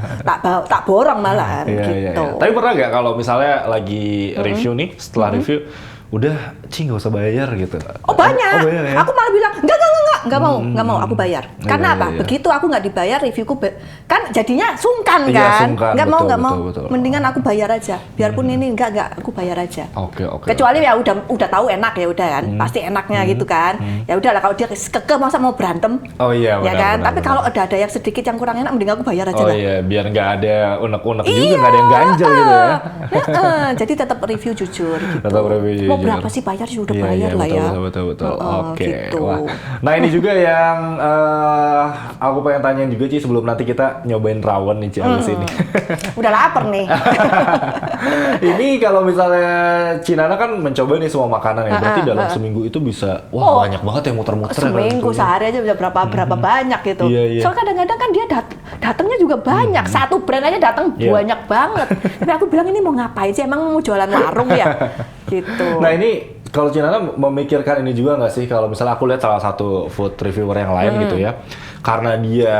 tak borong malahan Iya, iya, gitu. iya. Tapi pernah nggak kalau misalnya lagi review nih, setelah review, udah, nggak usah bayar gitu? Oh banyak. Oh, banyak ya? Aku malah bilang nggak mau aku bayar. Karena Iya, apa? iya. Begitu aku nggak dibayar reviewku kan jadinya sungkan Iya, kan? sungkan, Nggak betul, mau. betul. Mendingan aku bayar aja. Biarpun ini nggak aku bayar aja. Oke, oke. Kecuali ya udah tahu enak ya udah kan, pasti enaknya gitu kan. Ya udahlah kalau dia kekeh masa mau berantem. Oh iya, ya benar, kan. benar, Tapi benar. kalau ada yang sedikit yang kurang enak, mending aku bayar aja Oh lah. iya, biar nggak ada unek-unek juga, Iya, nggak ada yang ganjel gitu ya. Jadi tetap review jujur gitu. Tetap review Mau jujur. berapa sih bayar sih udah Iya, bayar iya, lah betul, ya. Betul. Oke. Gitu. Wah. Nah ini juga yang aku pengen tanyain juga Ci sebelum nanti kita nyobain rawon nih Ci abis ini. Udah lapar nih. Ini kalau misalnya Cinana kan mencoba nih semua makanan ya, berarti dalam seminggu itu bisa, wah banyak banget yang muter-muter. ya, Seminggu dalam sehari aja bisa berapa banyak gitu. Iya, iya. Soalnya kadang-kadang kan dia datangnya juga banyak. Satu brand aja datang Iya. banyak banget. Tapi aku bilang ini mau ngapain sih? Emang mau jualan warung ya? Gitu. Nah ini kalau Cinana memikirkan ini juga nggak sih kalau misalnya aku lihat salah satu food reviewer yang lain gitu ya, karena dia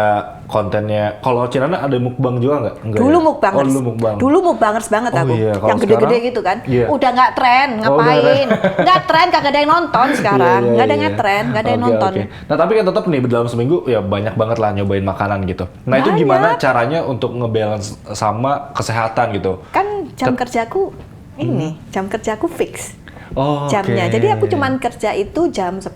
kontennya, kalau Cinana ada mukbang juga nggak? Nggak Dulu ya? mukbangers. Oh, dulu mukbang. Dulu mukbangers banget Oh aku. iya, kalau Yang gede-gede sekarang? gitu kan. Iya. Udah nggak tren, Oh, ngapain? Nggak tren, kagak ada yang nonton sekarang. Iya, Nggak ada iya. yang tren, nggak ada yang Oke, nonton. oke. Nah tapi kan tetap nih dalam seminggu ya banyak banget lah nyobain makanan gitu. Nah itu Banyak. gimana caranya untuk ngebalance sama kesehatan gitu? Kan jam kerjaku ini, jam kerjaku fix. Oh, Jamnya. oke. Jadi aku cuman kerja itu jam 10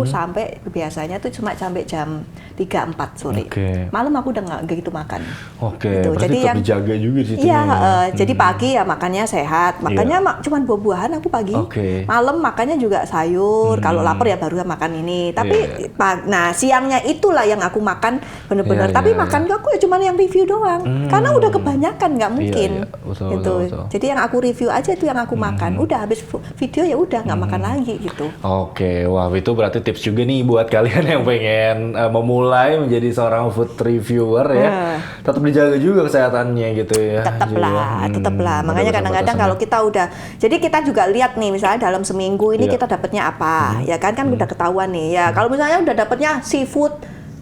sampai biasanya tuh cuma sampai jam 3-4 sore. Oke. Malam aku udah nggak gitu makan. Oke, Gitu. berarti Jadi tetap yang- dijaga juga di situ. Iya, ya. jadi pagi ya makannya sehat. Makannya cuman buah-buahan aku pagi. Oke. Malam makannya juga sayur. Kalau lapar ya baru makan ini. Tapi Iya. nah siangnya itulah yang aku makan bener-bener. Iya, Tapi iya, makan aku ya cuman yang review doang. Karena udah kebanyakan nggak mungkin. iya. Betul, gitu. betul. Jadi yang aku review aja itu yang aku makan. Udah habis video ya udah nggak makan lagi gitu. Oke, wah itu berarti tips juga nih buat kalian yang pengen memulai menjadi seorang food reviewer ya. Tetap dijaga juga kesehatannya gitu ya. Tetap juga. lah. Ada Makanya kadang-kadang batas-batasannya. kalau kita udah, jadi kita juga lihat nih misalnya dalam seminggu ini Iya. kita dapatnya apa, ya kan udah ketahuan nih. Ya kalau misalnya udah dapatnya seafood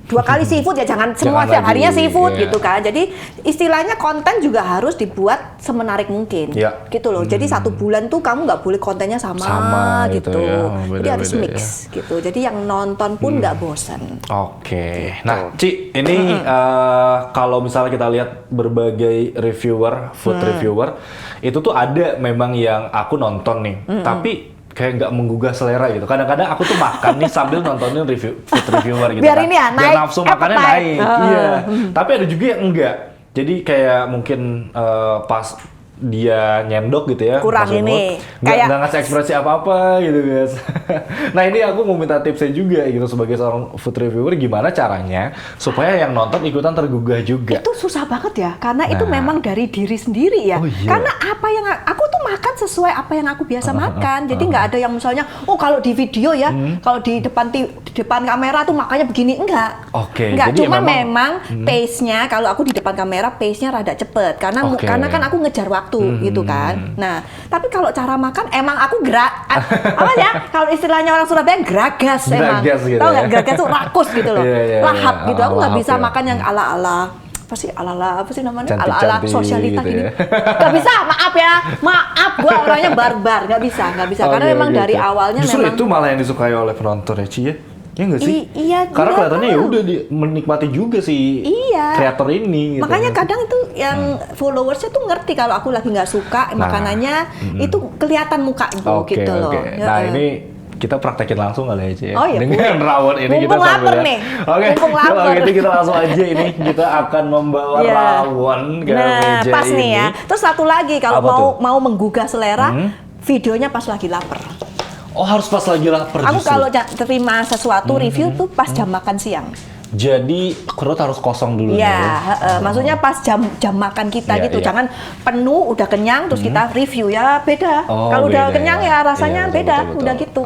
2 kali seafood ya jangan semua Jangan setiap harinya lagi, seafood iya. gitu kan. Jadi istilahnya konten juga harus dibuat semenarik mungkin. Iya. Gitu loh. Jadi 1 bulan tuh kamu nggak boleh kontennya sama gitu gitu. ya. Jadi harus Beda-beda mix gitu. Jadi yang nonton pun nggak bosan. Oke, Gitu. nah Ci, ini kalau misalnya kita lihat berbagai reviewer, food reviewer, itu tuh ada memang yang aku nonton nih, tapi kayak nggak menggugah selera gitu. Kadang-kadang aku tuh makan nih sambil nontonin food reviewer gitu. Biar kan. ini ya, Biar naik nafsu makannya appetite. naik. Iya. Tapi ada juga yang enggak. Jadi kayak mungkin pas dia nyendok gitu ya, Kurang masuk ini. mulut, Kayak- nggak ngasih ekspresi apa-apa gitu guys. Nah ini aku mau minta tipsnya juga gitu sebagai seorang food reviewer, gimana caranya supaya yang nonton ikutan tergugah juga. Itu susah banget ya, karena itu Nah. memang dari diri sendiri ya. Oh, iya. Karena apa yang aku tuh makan sesuai apa yang aku biasa makan. Jadi nggak ada yang misalnya, oh kalau di video ya, kalau di depan kamera tuh makannya begini, enggak. Oke, Enggak, jadi cuma memang- memang pace-nya kalau aku di depan kamera pace-nya rada cepet karena Oke. karena kan aku ngejar waktu gitu kan. Nah, tapi kalau cara makan emang aku apa ya? Kalau istilahnya orang Surabaya geragas emang. Geragas gitu Tahu ya. nggak geragas tuh rakus gitu loh. Iya, iya, Lahap iya. gitu. Aku nggak Lahap bisa ya. makan yang ala-ala apa sih namanya, ala-ala Cantik-cantik sosialita gitu gini. ya. Gak bisa, maaf gue orangnya barbar, nggak bisa karena Oke, memang oke, dari oke. awalnya Justru memang itu malah yang disukai oleh penonton ya Ci ya? Ya nggak sih? Iya, Karena nggak kelihatannya ya tahu. udah menikmati juga si Iya. kreator ini. Gitu. makanya kadang itu yang followersnya tuh ngerti kalau aku lagi nggak suka Nah, makanannya itu kelihatan muka gue Oke, gitu loh. oke. Nah Ya. ini kita praktekin langsung kali ya, Ci. Oh iya, dengan rawon ini mumpung kita sambil lapar lihat. nih. Oke, Mumpung kalau lapar. gitu kita langsung aja ini kita akan membawa Iya. rawon ke Nah, meja pas nih ini. ya. Terus satu lagi kalau Apa tuh? mau menggugah selera, videonya pas lagi lapar. Oh, harus pas lagi lapar Aku justru. kalau terima sesuatu review tuh pas jam makan siang. Jadi perut harus kosong dulu Iya, nih. maksudnya pas jam makan kita Iya, gitu. iya. Jangan penuh udah kenyang terus kita review ya beda. Oh, Kalau udah beda kenyang ya. ya rasanya Iya, betul, beda, betul, betul. udah gitu.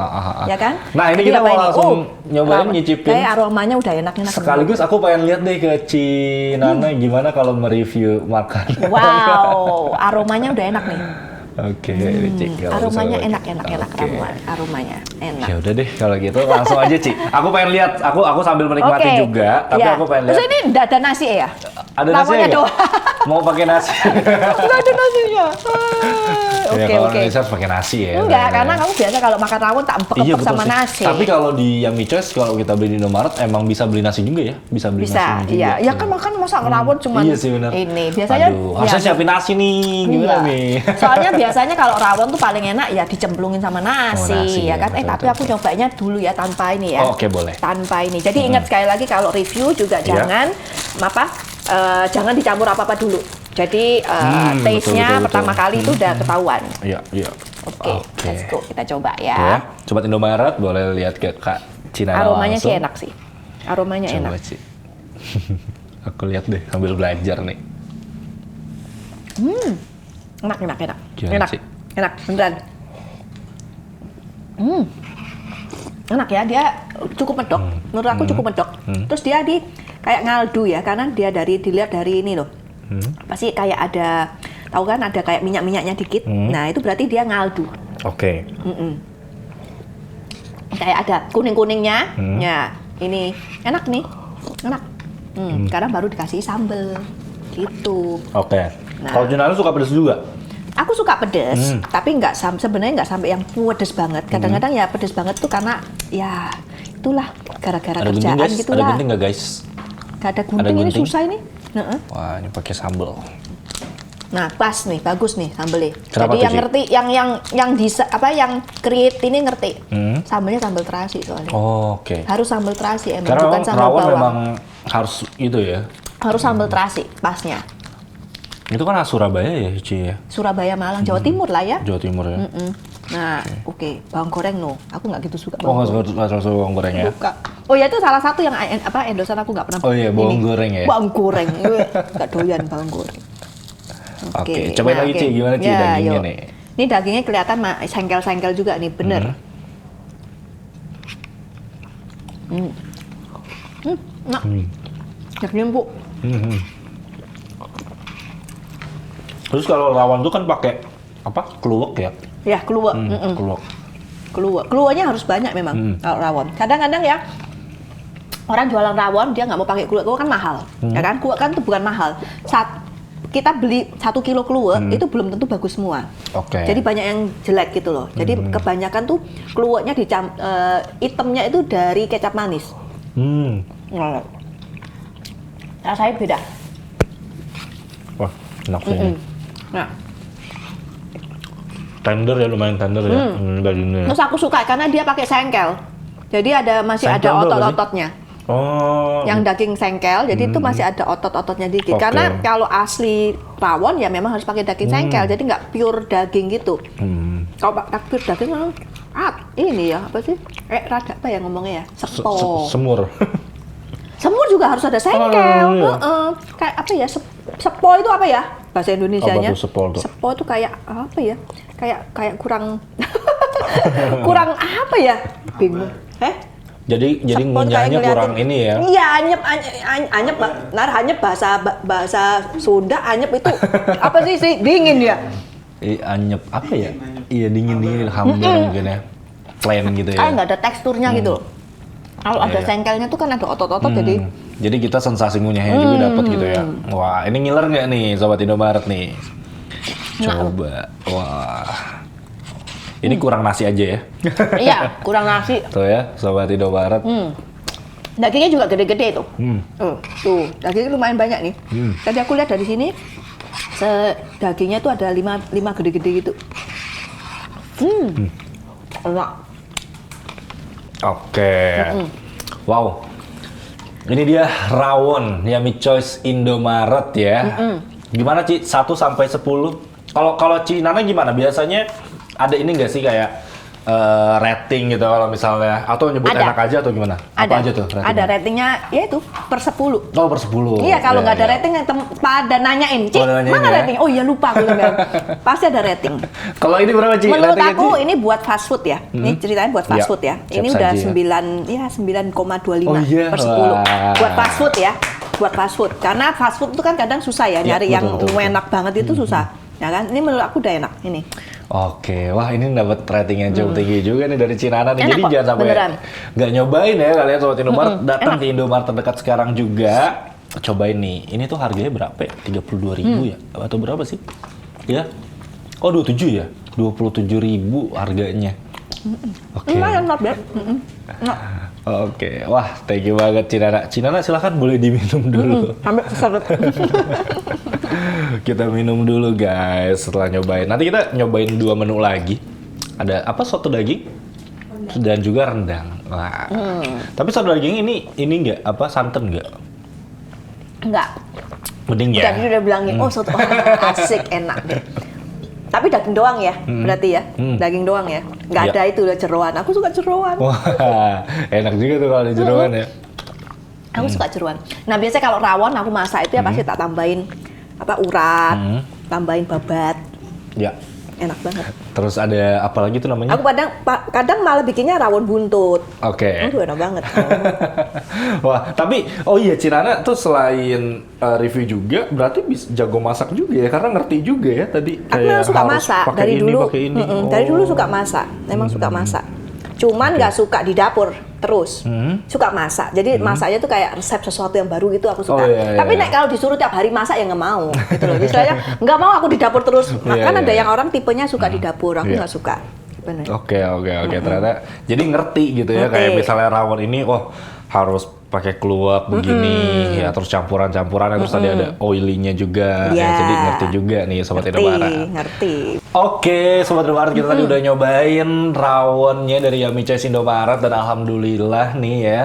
Ya kan? Nah, ini Jadi kita apa mau ini? langsung nyobain, aroma- nyicipin. Kayak aromanya udah enak-enak. Sekaligus aku pengen lihat deh ke Cinana gimana kalau mereview makan. Wow, aromanya udah enak nih. Oke, Ci. kalau Aromanya misalnya- enak-enak Oke. aromanya enak. Ya udah deh kalau gitu langsung aja, Ci. Aku pengen lihat, aku sambil menikmati Oke. juga, tapi Iya. aku pengen lihat. Terus ini nggak ada nasi ya? Ada nasi Rawonnya nggak? doang. Mau pakai nasi? Nggak ada nasinya. Ya, Oke, kalau oke. Indonesia harus pakai nasi ya. Enggak, sebenarnya. karena kamu biasa kalau makan rawon tak empek-empek Iya betul sama sih. nasi. Tapi kalau di Yummy Choice kalau kita beli di Indomaret emang bisa beli nasi juga ya? Bisa beli bisa, nasi juga. iya. Ya kan makan masa rawon cuma Iya sih benar. ini. Biasanya Aduh, harusnya siapin nasi nih. Gimana Iya. nih? Soalnya biasanya kalau rawon tuh paling enak ya dicemplungin sama nasi, nasi, ya ya, kan? betul, Tapi betul, aku nyobainnya dulu ya tanpa ini ya. Oh, oke, boleh. Tanpa ini. Jadi ingat sekali lagi kalau review juga Iya. jangan dicampur apa-apa dulu. Jadi taste-nya betul, pertama betul. kali itu udah ketahuan. Iya, iya. Oke, let's go. Kita coba Oke, ya. Sobat Indomaret boleh lihat ke Kak Cinana Aromanya langsung. sih enak sih. Aromanya Coba, enak. Ci. Aku lihat deh sambil belajar nih. Enak. Gimana, Enak. Ci? Enak, beneran. Enak ya, dia cukup medok. Menurut aku cukup medok. Terus dia kayak ngaldu ya, karena dia dilihat dari ini loh. Pasti kayak ada, tahu kan ada kayak minyak-minyaknya dikit. Nah, itu berarti dia ngaldu. Oke. Kayak ada kuning-kuningnya. Ya, ini enak nih. Enak. Sekarang baru dikasih sambel. Gitu. Oke. Nah. Kalau Cinana suka pedas juga? Aku suka pedes, tapi sebenarnya nggak sampai yang pedes banget. Kadang-kadang ya pedes banget tuh karena ya itulah gara-gara Ada gunting kerjaan guys? gitu Ada lah. gunting nggak guys? Gak ada gunting, ini gunting? susah ini. Heeh. Wah, ini pakai sambal. Nah, pas nih, bagus nih sambelnya. Kenapa Jadi tuh, yang Ci? ngerti, yang create ini ngerti. Sambelnya sambel terasi soalnya. Oh, oke. Harus sambel terasi emang, Karena bukan memang sambal rawon bawang. memang harus itu ya. Harus sambel terasi pasnya. Itu kan khas Surabaya ya, Ci ya? Surabaya, Malang, Jawa Timur lah ya. Jawa Timur ya? Nah, oke, bawang goreng no. Aku nggak gitu suka Oh, bawang goreng. nggak suka bawang goreng ya? Suka. Oh ya itu salah satu yang endosan aku nggak pernah. Oh iya, bawang ini. goreng ya? Bawang goreng, nggak doyan bawang goreng. Oke, cobain lagi, Ci. Gimana, Ci, dagingnya yuk. nih? Ini dagingnya kelihatan sengkel-sengkel juga nih, bener. Nah, dagingnya empuk. Terus kalau rawon tuh kan pakai apa? Kluwek ya? Ya, keluar. Kluwek. Keluarnya harus banyak memang kalau rawon. Kadang-kadang ya orang jualan rawon dia nggak mau pakai keluak kan mahal, ya kan? Keluak kan itu bukan mahal. Kita beli 1 kilo keluak itu belum tentu bagus semua. Oke. Jadi banyak yang jelek gitu loh. Jadi kebanyakan tuh keluaknya itemnya itu dari kecap manis. Rasanya beda. Wah, enak sih ini. Nah, Tender ya, lumayan tender ya. Dagingnya. terus aku suka karena dia pakai sengkel. Jadi masih Sengkel ada tuh apa sih? otot-ototnya. Oh. Yang daging sengkel, jadi itu masih ada otot-ototnya dikit. Oke. Karena kalau asli rawon ya memang harus pakai daging sengkel, jadi nggak pure daging gitu. Kalau pure daging memang ini ya apa sih? Rada apa ya ngomongnya ya? Sepo. Semur. Semur juga harus ada sengkel. Oh, iya. Kayak apa ya? Sepo itu apa ya? Bahasa Indonesianya. Apa tuh sepo tuh? Sepo itu kayak apa ya? Kayak kurang kurang apa ya? Bingung. Jadi Sepo tuh kayak ngunyahnya ngeliatin- kurang ini ya. Iya, anyep, anyep bahasa Sunda, anyep itu apa sih dingin ya? Anyep apa ya? Iya dingin hambar mungkin ya. Plain gitu ya. Kayak nggak ada teksturnya gitu. Kalau Iya, ada iya. sengkelnya tuh kan ada otot-otot Jadi kita sensasi ngunyahnya juga dapat gitu ya. Wah, ini ngiler nggak nih Sobat Indomaret nih? Coba. Wah. Ini kurang nasi aja ya. Iya, kurang nasi. Tuh ya, Sobat Indomaret. Dagingnya juga gede-gede itu. Hmm. Tuh, dagingnya lumayan banyak nih. Tadi aku lihat dari sini, dagingnya tuh ada 5 gede-gede gitu. Enak. Oke. Wow. Ini dia rawon Yummy Choice Indomaret ya. Gimana Ci? 1 sampai 10. Kalau Ci Nana gimana? Biasanya ada ini nggak sih kayak rating gitu kalau misalnya atau nyebut enak aja atau gimana? Apa aja tuh ratingnya? Ada ratingnya ya itu per 10. Oh, per 10. Iya, kalau nggak ada rating yang pada nanyain, Ci, mana rating? Oh iya lupa aku kan. Pasti ada rating. Kalau ini berapa Ci? Menurut ratingnya, aku Ci? ini buat fast food ya. Ini ceritanya buat fast food ya. Ini udah 9,25 per 10. Buat fast food ya. Buat fast food. Karena fast food itu kan kadang susah ya, nyari yang enak banget itu susah. Ya kan? Ini menurut aku udah enak ini. Oke, wah ini dapat rating yang cukup tinggi juga nih dari Cinana nih. Enak Jadi kok, jangan sampai nggak nyobain ya kalian sobat Indomaret. Datang ke Indomaret terdekat sekarang juga. Cobain nih. Ini tuh harganya berapa ya? 32.000 ya? Atau berapa sih? Ya? Oh 27 ya? 27.000 harganya. Oke. Lumayan not bad. Oke, wah thank you banget Cinana. Cinana silahkan boleh diminum dulu. Sampai keseret. Kita minum dulu guys setelah nyobain. Nanti kita nyobain 2 menu lagi. Ada apa soto daging dan juga rendang. Wah. Tapi soto daging ini nggak apa santan nggak? Enggak. Mending ya. Tadi udah bilangin, oh soto asik enak deh. Tapi daging doang ya, berarti ya, daging doang ya. Nggak ada itu udah jeroan. Aku suka jeroan. Wah, enak juga tuh kalau ada jeroan ya. Aku suka jeroan. Nah biasanya kalau rawon aku masak itu ya pasti tak tambahin urat, tambahin babat. Ya. Enak banget. Terus ada apa lagi tuh namanya? Aku kadang malah bikinnya rawon buntut. Oke. Aduh enak banget. Wah, tapi oh iya Cinana tuh selain review juga berarti bisa jago masak juga ya karena ngerti juga ya tadi. Aku memang suka masak dari dulu. Dari dulu suka masak. Memang suka masak. Cuman nggak suka di dapur terus. Suka masak. Jadi masaknya tuh kayak resep sesuatu yang baru gitu aku suka. Tapi kalau disuruh tiap hari masak ya nggak mau. Gitu loh. Misalnya nggak mau aku di dapur terus. Kan ada yang orang tipenya suka di dapur. Aku nggak suka. Bener. Oke. Ternyata jadi ngerti gitu ya. Kayak misalnya rawon ini, harus pakai keluak begini ya, terus campuran-campuran terus tadi ada oily-nya juga ya, jadi ngerti juga nih sobat Indomaret. Ngerti. Oke, sobat Indomaret, kita tadi udah nyobain rawonnya dari Yummy Choice Indomaret dan alhamdulillah nih ya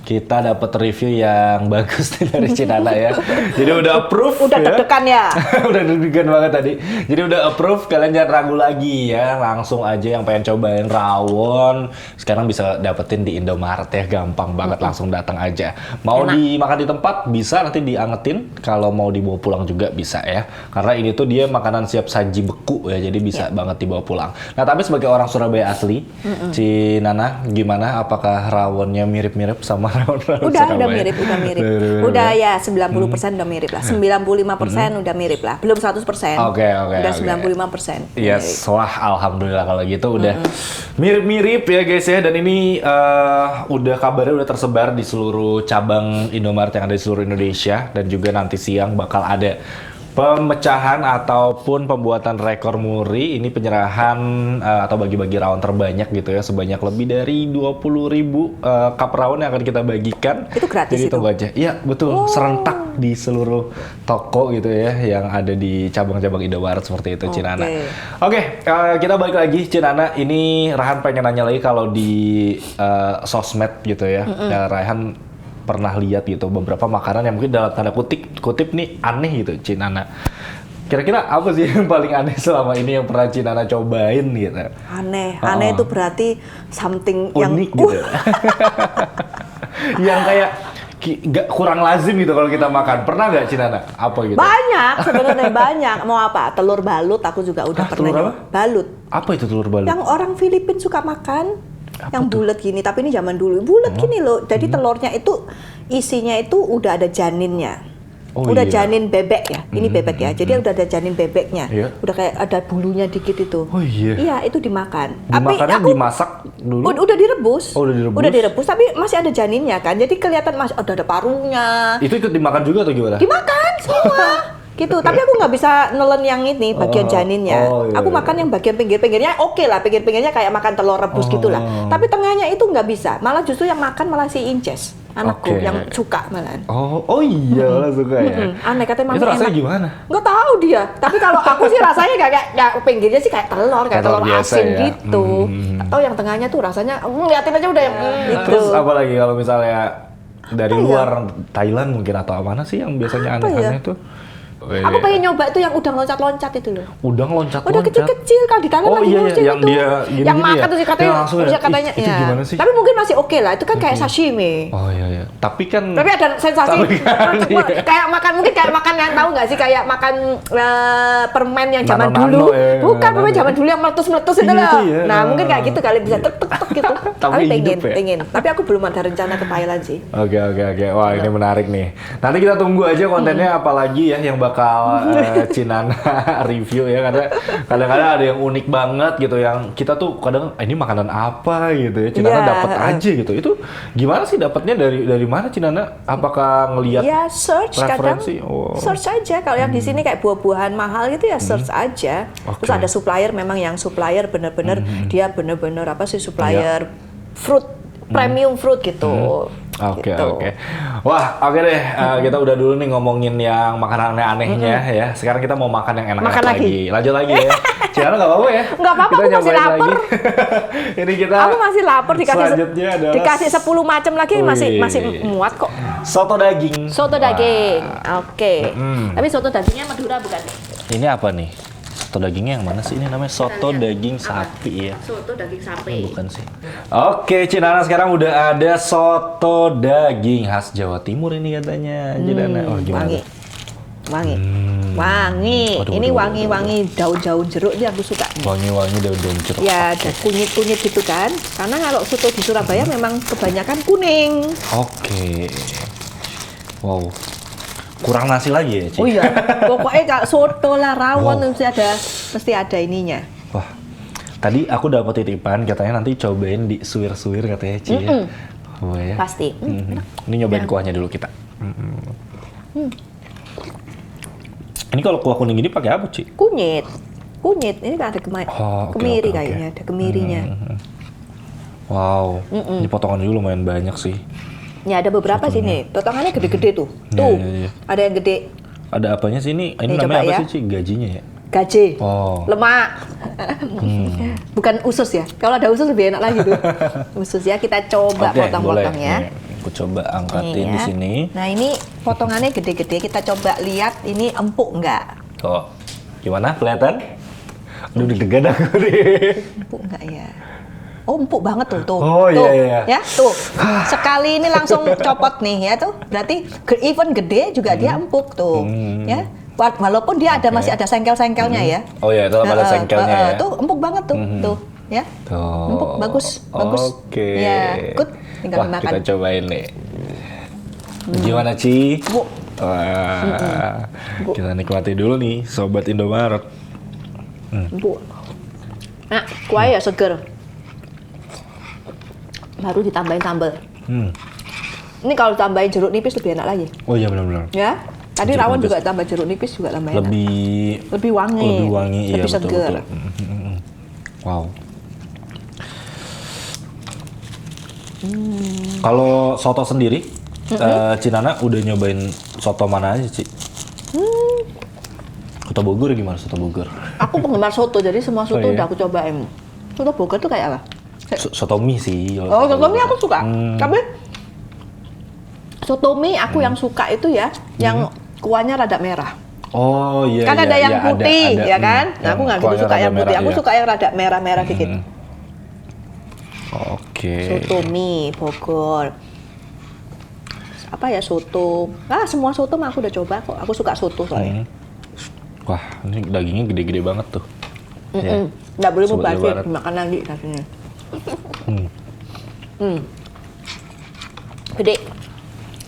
kita dapat review yang bagus nih dari Cinana ya. Jadi udah approve. Udah deg-degan ya. Udah deg-degan banget tadi. Jadi udah approve, kalian jangan ragu lagi ya. Langsung aja yang pengen cobain rawon, sekarang bisa dapetin di Indomaret ya. Gampang banget, langsung datang aja. Mau dimakan di tempat bisa, nanti diangetin. Kalau mau dibawa pulang juga bisa ya. Karena ini tuh dia makanan siap saji beku ya, jadi bisa banget dibawa pulang. Nah tapi sebagai orang Surabaya asli, Cinana gimana? Apakah rawonnya mirip-mirip sama udah mirip. Udah ya 90% udah mirip lah. 95% udah mirip lah. Belum 100%. Oke. Udah 95%. Yes, wah alhamdulillah kalau gitu udah mirip-mirip ya guys ya. Dan ini udah kabarnya udah tersebar di seluruh cabang Indomaret yang ada di seluruh Indonesia. Dan juga nanti siang bakal ada pemecahan ataupun pembuatan rekor muri, ini penyerahan atau bagi-bagi rawon terbanyak gitu ya, sebanyak lebih dari 20.000 cup rawon yang akan kita bagikan. Itu gratis. Jadi tunggu aja. Iya betul, serentak di seluruh toko gitu ya yang ada di cabang-cabang Indomaret seperti itu Cinana. Oke, kita balik lagi Cinana. Ini Raihan pengen nanya lagi kalau di sosmed gitu ya. Raihan pernah lihat gitu beberapa makanan yang mungkin dalam tanda kutip nih aneh gitu Cinana. Kira-kira apa sih yang paling aneh selama ini yang pernah Cinana cobain gitu? Aneh itu berarti something unik yang gitu. Yang kayak nggak kurang lazim gitu kalau kita makan. Pernah nggak Cinana? Apa gitu? Banyak, sebenarnya banyak. Mau apa? Telur balut aku juga udah pernah nyoba. Balut. Apa itu telur balut? Yang orang Filipina suka makan. Yang bulat gini, tapi ini zaman dulu bulat gini loh. Jadi telurnya itu isinya itu udah ada janinnya. Udah janin bebek ya. Ini bebek ya. Jadi udah ada janin bebeknya. Udah kayak ada bulunya dikit itu. Oh iya. Iya, itu dimakan. Dimakannya tapi dimasak dulu. Udah direbus. Oh, udah direbus. Udah direbus, tapi masih ada janinnya kan. Jadi kelihatan masih ada parunya. Itu ikut dimakan juga atau gimana? Dimakan semua. Gitu, tapi aku nggak bisa nelen yang ini bagian janinnya. Aku makan yang bagian pinggir-pinggirnya oke lah, pinggir-pinggirnya kayak makan telur rebus gitulah. Tapi tengahnya itu nggak bisa. Malah justru yang makan malah si Inces. Anakku Oke. yang suka malahan. Oh iya, lah suka ya. Aneh katanya mami Itu rasanya enak. gimana? Nggak tahu dia. Tapi kalau aku sih rasanya kayak ya pinggirnya sih kayak telur Kayak telur biasa asin ya? gitu. Atau yang tengahnya tuh rasanya liatin aja udah yang gitu. Terus apa lagi kalau misalnya dari Apa ya? luar Thailand mungkin atau mana sih yang biasanya Apa aneh-aneh ya? tuh? Aku pengen nyoba itu yang udang loncat-loncat itu loh. Udang loncat-loncat. Udah kecil-kecil kalau di Thailand Oh lagi iya, musim yang itu. dia gini-gini yang makan ya? tuh sih katanya, Yang langsung ya? ya katanya Ih, itu ya. gimana sih? Tapi mungkin masih oke lah, itu kan kayak sashimi. Oh iya. Tapi kan Tapi ada sensasi Tapi kan, iya. kayak makan mungkin kayak makan yang tahu nggak sih kayak makan permen yang zaman Nano-nano dulu. ya, Bukan nano-nano. permen zaman dulu yang meletus-meletus itu Iya, loh. itu ya. Nah, mungkin kayak gitu kali bisa tek tek tek gitu. Tapi hidup ya? pengen. Tapi aku belum ada rencana ke Thailand sih. Oke. Wah, ini menarik nih. Nanti kita tunggu aja kontennya apalagi ya yang bakal Cinana review ya, karena kadang-kadang ada yang unik banget gitu yang kita tuh kadang ini makanan apa gitu ya. Cinana Iya. dapat aja gitu. Itu gimana sih dapatnya dari mana Cinana? Apakah ngelihat Ya search kadang, referensi? Oh. search aja. Kalau yang di sini kayak buah-buahan mahal gitu ya search aja. Oke. Terus ada supplier memang yang supplier bener-bener dia bener-bener apa sih supplier fruit premium fruit gitu. Oke. Gitu. Wah, oke deh. Kita udah dulu nih ngomongin yang makanan aneh-anehnya ya. Sekarang kita mau makan yang enak-enak Makan lagi. Lanjut lagi ya. Ciara nggak apa-apa ya? Nggak apa-apa, Kita aku masih nyobain lapar. lagi. Ini kita Aku masih lapar selanjutnya adalah dikasih 10 macam lagi masih Wih. muat kok. soto daging. Soto daging. Oke. Mm. Tapi soto dagingnya Madura bukan? Ini apa nih? Soto dagingnya yang mana sih? Ini namanya soto lihat. daging Apa? sapi ya. Soto daging sapi. Bukan sih. Oke, Cinana sekarang udah ada soto daging khas Jawa Timur ini katanya. Cinana. Oh, gimana? Wangi. tuh? Wangi. Wangi. Waduh, Ini waduh, wangi-wangi daun-daun jeruk ini aku suka. Wangi-wangi daun-daun jeruk. Ya, ada kunyit-kunyit gitu kan. Karena kalau soto di Surabaya memang kebanyakan kuning. Oke. Wow. Kurang nasi lagi ya, Ci? Oh iya, pokoknya kalau soto lah rawon Wow. mesti ada ininya. Wah. Tadi aku dapat titipan katanya nanti cobain di suwir-suwir katanya, Ci ya. Oh ya. Pasti. Ini nyobain kuahnya dulu kita. Ini kalau kuah kuning ini pakai apa, Ci? Kunyit. Kunyit. Ini kan ada Oh, oke, kemiri oke, kayaknya, oke. ada kemirinya. Wow. Ini potongan dulu lumayan banyak sih. Ya ada beberapa sini. Potongannya gede-gede tuh. Tuh. iya. Ada yang gede. Ada apanya sih ini? Ini Nih, namanya coba apa ya. sih, Ci? Gajinya ya? Gaje. Oh. Lemak. Bukan usus ya. Kalau ada usus lebih enak lagi tuh. Usus ya kita coba Oke, potong-potong boleh. ya. Nih, aku coba angkatin Nih di ya. sini. Nah ini potongannya gede-gede. Kita coba lihat ini empuk nggak? Oh. Gimana? Kelihatan? Aduh, deg-degan aku nih. Empuk nggak ya? Oh empuk banget tuh. Oh, tuh. iya. Ya tuh. Sekali ini langsung copot nih ya tuh. Berarti even gede juga dia empuk tuh. Ya. Walaupun dia masih ada sengkel-sengkelnya ya. Oh ya, tetap ada sengkelnya ya. Tuh empuk banget tuh. Tuh. Ya. Tuh. Empuk bagus. Oke. Ya, good. Tinggal Wah, dimakan. kita cobain nih. Gimana, Ci? Empuk. Wah, kita nikmati dulu nih, Sobat Indomaret. Empuk. Nah, kuahnya ya seger. Baru ditambahin sambal. Ini kalau tambahin jeruk nipis lebih enak lagi. Oh iya, benar-benar. Ya. Tadi Jeruk rawon nipis. juga tambah jeruk nipis juga tambah enak. Lebih wangi. lebih wangi, iya, Lebih betul, seger. betul. Wow. Kalau soto sendiri, Cinana udah nyobain soto mana aja, Ci? Soto Bogor gimana, soto Bogor? Aku penggemar soto, jadi semua soto Oh, iya? udah aku cobain. Soto Bogor tuh kayak apa? Soto mie sih. kalau Oh, soto mie Bogor. aku suka. Tapi soto mie aku yang suka itu ya, yang kuahnya rada merah. Oh iya. Kan iya, ada yang iya, putih, ada. ya kan? Nah, aku nggak gitu kuahnya suka rada yang putih. merah, Aku iya. suka yang rada merah-merah dikit. Oke. Soto mie Bogor. Apa ya soto? Semua soto mah aku udah coba kok. Aku suka soto soalnya. Wah, ini dagingnya gede-gede banget tuh. Ya. Nggak boleh Sobat mubazir, Jawa Barat. dimakan lagi dagingnya. Gede.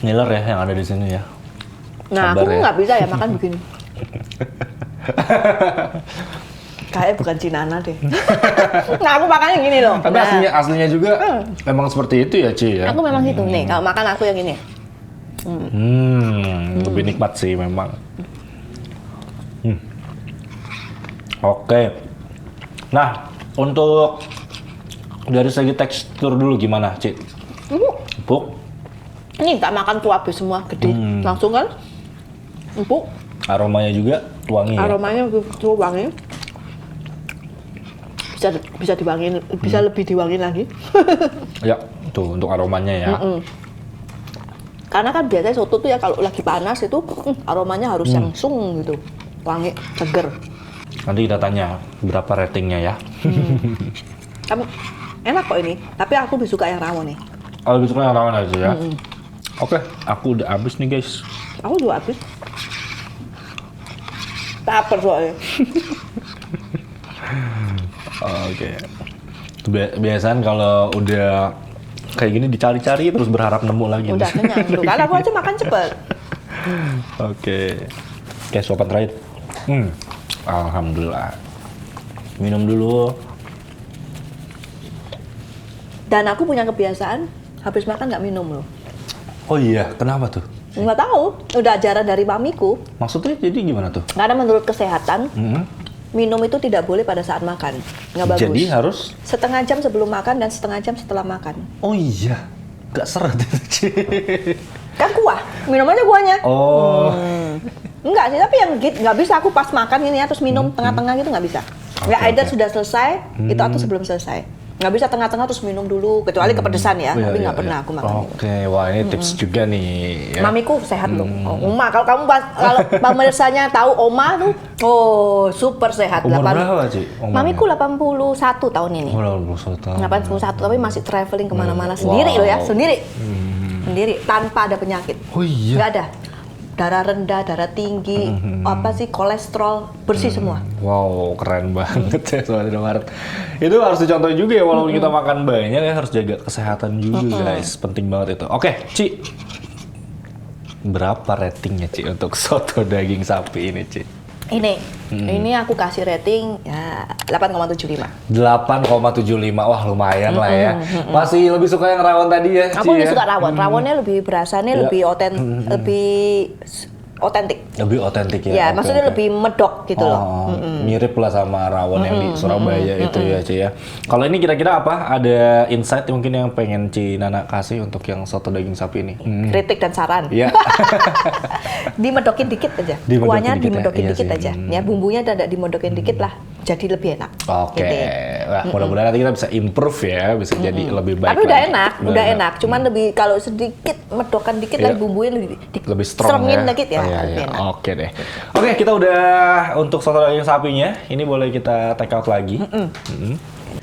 Ngiler ya yang ada di sini ya. Nah, Sabar aku ya. nggak bisa ya makan begini. Kayak bukan Cinana deh. Nah, aku makannya gini loh. Tapi Nah, aslinya juga memang seperti itu ya, Ci ya. aku memang gitu nih. Kalau makan aku yang ini. Lebih nikmat sih memang. Oke. Nah, untuk dari segi tekstur dulu gimana, Ci? Empuk? Ini tak makan tuh habis semua, gede. Langsung kan empuk. Aromanya juga wangi. Aromanya tuh wangi. Bisa diwangiin, bisa lebih diwangiin lagi. Ya, tuh untuk aromanya ya. Karena kan biasanya soto tuh ya kalau lagi panas itu aromanya harus yang sung gitu. Wangi, seger. Nanti kita tanya berapa ratingnya ya. Kamu enak kok ini, tapi aku lebih suka yang rawon nih. Oh, lebih suka yang rawon aja ya. Oke, aku udah habis nih guys. Aku juga habis. Taper soalnya. Oke. Biasaan kalau udah kayak gini dicari-cari terus berharap nemu lagi. Udah kenyang tuh, karena aku aja makan cepet. Oke. Oke, suapan terakhir. Alhamdulillah. Minum dulu. Dan aku punya kebiasaan, habis makan nggak minum loh. Oh iya, kenapa tuh? Nggak tahu, udah ajaran dari mamiku. Maksudnya jadi gimana tuh? Karena menurut kesehatan, minum itu tidak boleh pada saat makan. Nggak bagus. Jadi harus? Setengah jam sebelum makan dan setengah jam setelah makan. Oh iya, nggak seret itu. Kan kuah, minum aja kuahnya. Oh. Enggak sih, tapi yang gitu nggak bisa aku pas makan ini ya terus minum tengah-tengah gitu nggak bisa. Ya either sudah selesai, itu atau sebelum selesai. Nggak bisa tengah-tengah terus minum dulu, kecuali kepedesan ya. Tapi nggak pernah aku makan minum. Oke, wah ini tips juga nih. Ya. Mamiku sehat loh. Oma, kalau kamu kalau pemirsanya tahu Oma tuh, oh super sehat. Umur berapa sih? Mamiku 81 tahun ini. Oh, 81 tahun. 81, tapi masih traveling kemana-mana sendiri loh ya, sendiri. Sendiri, tanpa ada penyakit. Oh iya? Nggak ada. Darah rendah, darah tinggi, apa sih kolesterol, bersih semua. Wow, keren banget ya Sobat Indomaret. Itu harus dicontoh juga ya, walaupun kita makan banyak ya harus jaga kesehatan juga guys. Penting banget itu. Oke, Ci. Berapa ratingnya Ci untuk soto daging sapi ini Ci? Ini aku kasih rating ya 8,75. 8,75, wah lumayan lah ya. Masih lebih suka yang rawon tadi ya? Aku lebih Ci, suka rawon. Rawonnya lebih berasanya lebih otentik. Lebih otentik ya? Ya, Oke, maksudnya oke. lebih medok gitu loh. Mirip lah sama rawon yang di Surabaya itu ya Ci ya. Kalau ini kira-kira apa? Ada insight mungkin yang pengen Ci Nana kasih untuk yang soto daging sapi ini? Kritik dan saran. Iya. Dimedokin dikit aja. Dimedokin Kuahnya dikit ya? dimedokin Iya dikit sih. aja. Ya, bumbunya ada dimodokin dikit lah. Jadi lebih enak. Oke, Gitu. wah mudah-mudahan nanti kita bisa improve ya, bisa jadi lebih baik. Tapi udah lagi. enak, udah enak. Cuman lebih kalau sedikit medokan dikit Iya. lagi bumbunya Lebih strong serengin ya. dikit ya. Oh, iya, lebih iya. enak. Oke deh. Oke, kita udah untuk soto daging sapinya. Ini boleh kita take out lagi.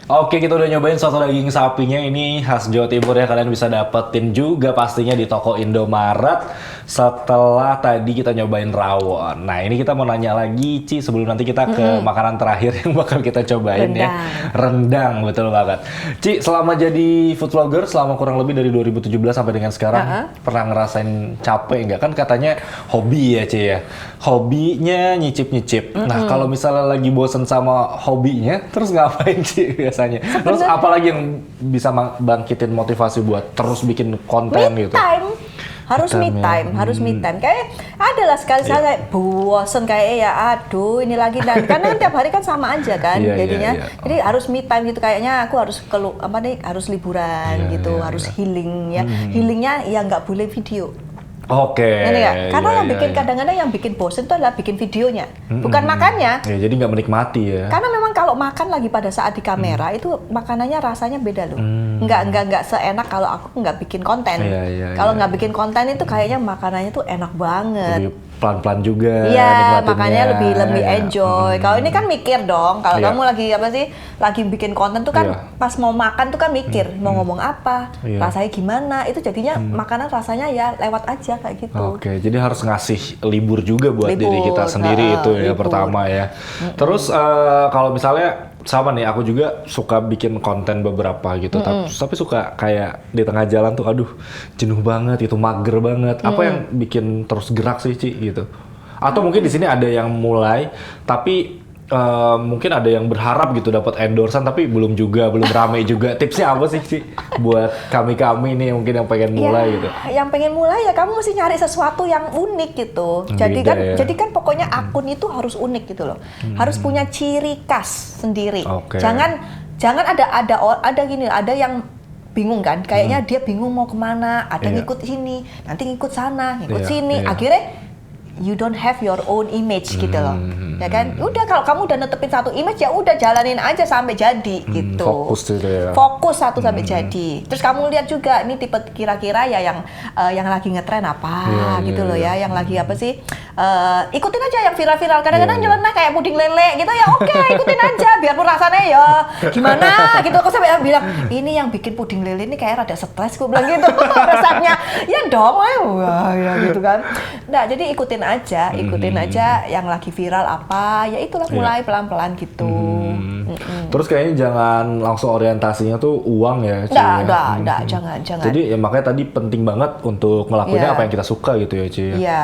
Oke, kita udah nyobain soto daging sapinya. Ini khas Jawa Timur ya. Kalian bisa dapetin juga pastinya di toko Indomaret. Setelah tadi kita nyobain rawon. Nah, ini kita mau nanya lagi, Ci, sebelum nanti kita ke makanan terakhir yang bakal kita cobain ya. Rendang, betul banget. Ci, selama jadi food vlogger, selama kurang lebih dari 2017 sampai dengan sekarang, pernah ngerasain capek nggak? Kan katanya hobi ya, Ci ya. Hobinya nyicip-nyicip. Nah, kalau misalnya lagi bosen sama hobinya, terus ngapain, Ci, biasanya? Terus apalagi yang bisa bangkitin motivasi buat terus bikin konten gitu? Harus me time. Kayak adalah sekali saya bosen kayak ya aduh ini lagi dan karena tiap hari kan sama aja kan jadinya. Jadi harus me time gitu kayaknya aku harus harus liburan gitu, harus healing ya. Healingnya ya nggak boleh video. Oke. Karena yang bikin kadang-kadang yang bikin bosen itu adalah bikin videonya, bukan makannya. Ya, jadi nggak menikmati ya. Karena memang kalau makan lagi pada saat di kamera itu makanannya rasanya beda loh. Nggak seenak kalau aku nggak bikin konten. Kalau nggak bikin konten itu kayaknya makanannya tuh enak banget. Lebih pelan-pelan juga. Iya, makanya lebih enjoy. Kalau ini kan mikir dong. Kalau kamu lagi bikin konten tuh kan pas mau makan tuh kan mikir mau ngomong apa, rasanya gimana. Itu jadinya makanan rasanya ya lewat aja kayak gitu. Oke, jadi harus ngasih libur juga buat diri kita sendiri itu ya pertama ya. Terus kalau misalnya sama nih, aku juga suka bikin konten beberapa gitu, tapi suka kayak di tengah jalan tuh, aduh jenuh banget, itu mager banget. Apa yang bikin terus gerak sih, Ci, gitu? Atau mungkin di sini ada yang mulai, tapi mungkin ada yang berharap gitu dapat endorsan, tapi belum rame juga. Tipsnya apa sih, Ci, buat kami nih mungkin yang pengen mulai gitu? Yang pengen mulai ya kamu mesti nyari sesuatu yang unik gitu. Jadi kan pokoknya akun itu harus unik gitu loh. Harus punya ciri khas sendiri. Oke. Jangan ada yang bingung kan, kayaknya dia bingung mau kemana, ada ngikut sini, nanti ngikut sana, ngikut sini, akhirnya you don't have your own image gitu loh, ya kan? Udah kalau kamu udah netepin satu image ya udah jalanin aja sampai jadi gitu. Fokus gitu ya. Fokus satu sampai jadi. Terus kamu lihat juga ini tipe kira-kira ya yang lagi ngetren apa gitu loh ya, yang lagi apa sih? Ikutin aja yang viral-viral. Kadang-kadang nyeleneh kayak puding lele gitu ya, oke ikutin aja biarpun rasanya ya gimana gitu. Aku sampai bilang ini yang bikin puding lele ini kayak rada stres, aku bilang gitu resepnya. Ya dong, wah ya gitu kan. Nah jadi ikutin aja yang lagi viral apa, ya itulah mulai pelan-pelan gitu. Terus kayaknya jangan langsung orientasinya tuh uang ya. Nggak, jangan. Jadi ya makanya tadi penting banget untuk ngelakuinnya apa yang kita suka gitu ya, Ci. Iya,